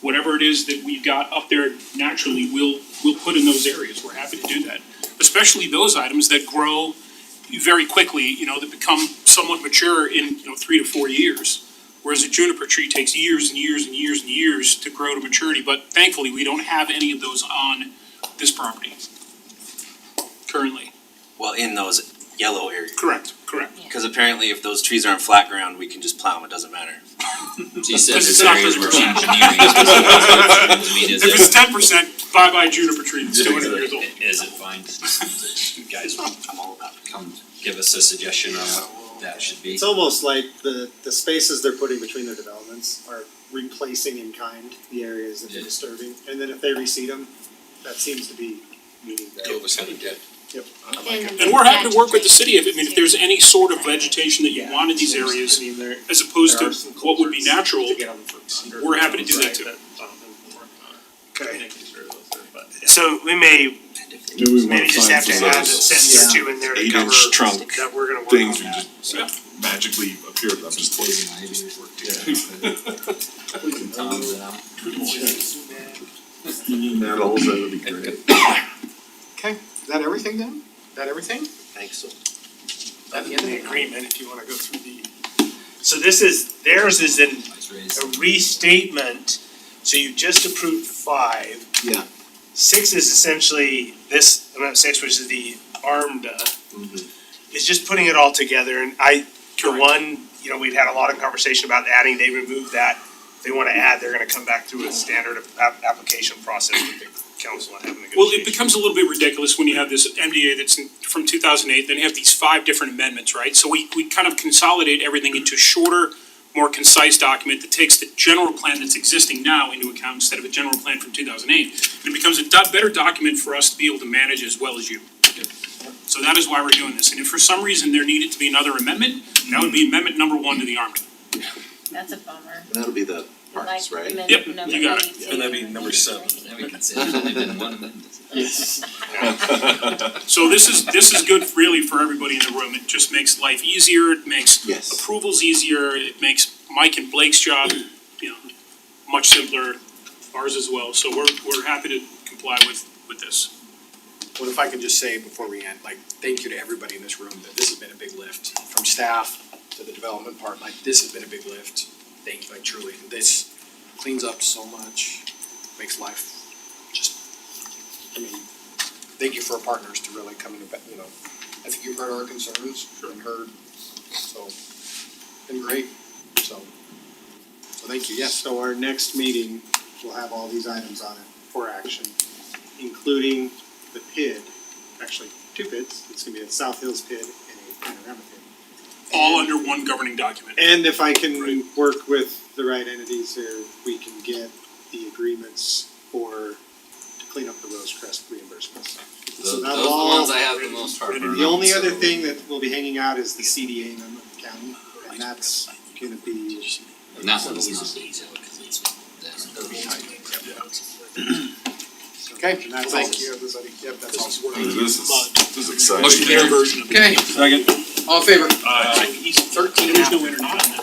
whatever it is that we've got up there naturally, we'll put in those areas. We're happy to do that. Especially those items that grow very quickly, that become somewhat mature in, 3 to 4 years. Whereas a juniper tree takes years and years and years and years to grow to maturity, but thankfully, we don't have any of those on this property currently.
Well, in those yellow areas.
Correct.
Cause apparently if those trees are on flat ground, we can just plow them, it doesn't matter.
She said
Because
there's
it's not
areas where
30%.
engineering is. I mean, is
If it's
it,
10%, bye-bye juniper tree that's 200 years old.
is it fine, you guys
I'm all about it.
come give us a suggestion on what that should be?
It's almost like the spaces they're putting between their developments are replacing in kind the areas that they're
Yeah.
disturbing, and then if they reseed them, that seems to be meeting
It
their.
was kinda good.
Yep.
And we're happy to work with the city if there's any sort of vegetation that you want in these areas, as opposed to what would be natural, we're happy to do that too.
Okay. So we may maybe just have to add a sentence or two in there to cover
8-inch trunk
that we're gonna work
things
on
we
that.
just magically appear, I'm just
Poison ivy. Tom's out.
Metals, that would be great.
Okay, is that everything then? Is that everything?
Thanks, so.
At the end of
The
the
agreement, if you wanna go through so this is, theirs is in
Nice raise.
a restatement, so you just approved 5.
Yeah.
6 is essentially this, amendment 6, which is the ARMDA. Is just putting it all together, and for one, we've had a lot of conversation about adding, they removed that. If they wanna add, they're gonna come back through a standard application process with the council and have a negotiation.
Well, it becomes a little bit ridiculous when you have this MDA that's from 2008, then you have these 5 different amendments, right? So we kind of consolidate everything into a shorter, more concise document that takes the general plan that's existing now into account instead of a general plan from 2008. And it becomes a better document for us to be able to manage as well as you. So that is why we're doing this. And if for some reason there needed to be another amendment, that would be amendment number 1 to the ARMD.
That's a bummer.
And that'll be the parks,
Like
right?
amendment
Yep,
number
you got it.
18.
And that'd be number 7.
Then we can say there's only been one amendment.
So this is good really for everybody in the room. It just makes life easier, it makes
Yes.
approvals easier, it makes Mike and Blake's job, much simpler, ours as well. So we're happy to comply with this.
Well, if I could just say before we end, thank you to everybody in this room, that this has been a big lift, from staff to the development part, this has been a big lift. Thank you, truly, this cleans up so much, makes life thank you for our partners to really come into, I think you've heard our concerns and heard, so, been great, so So thank you, yes.
So our next meeting will have all these items on it for action, including the PID, actually two PIDs, it's gonna be a South Hills PID and a Panorama PID.
All under one governing document.
And if I can work with the right entities here, we can get the agreements to clean up the Rosecrest reimbursements. So that will all,
have the most heartburn.
the only other thing that will be hanging out is the CDA memo of the county, and that's gonna be,
And that one's not big deal, cause it's
Okay,
and that's
thank
all.
you, everybody. Yep, that's all.
This is exciting.
Motion carried. Okay,
Second.
all in favor?
He's 13, there's no internet on that.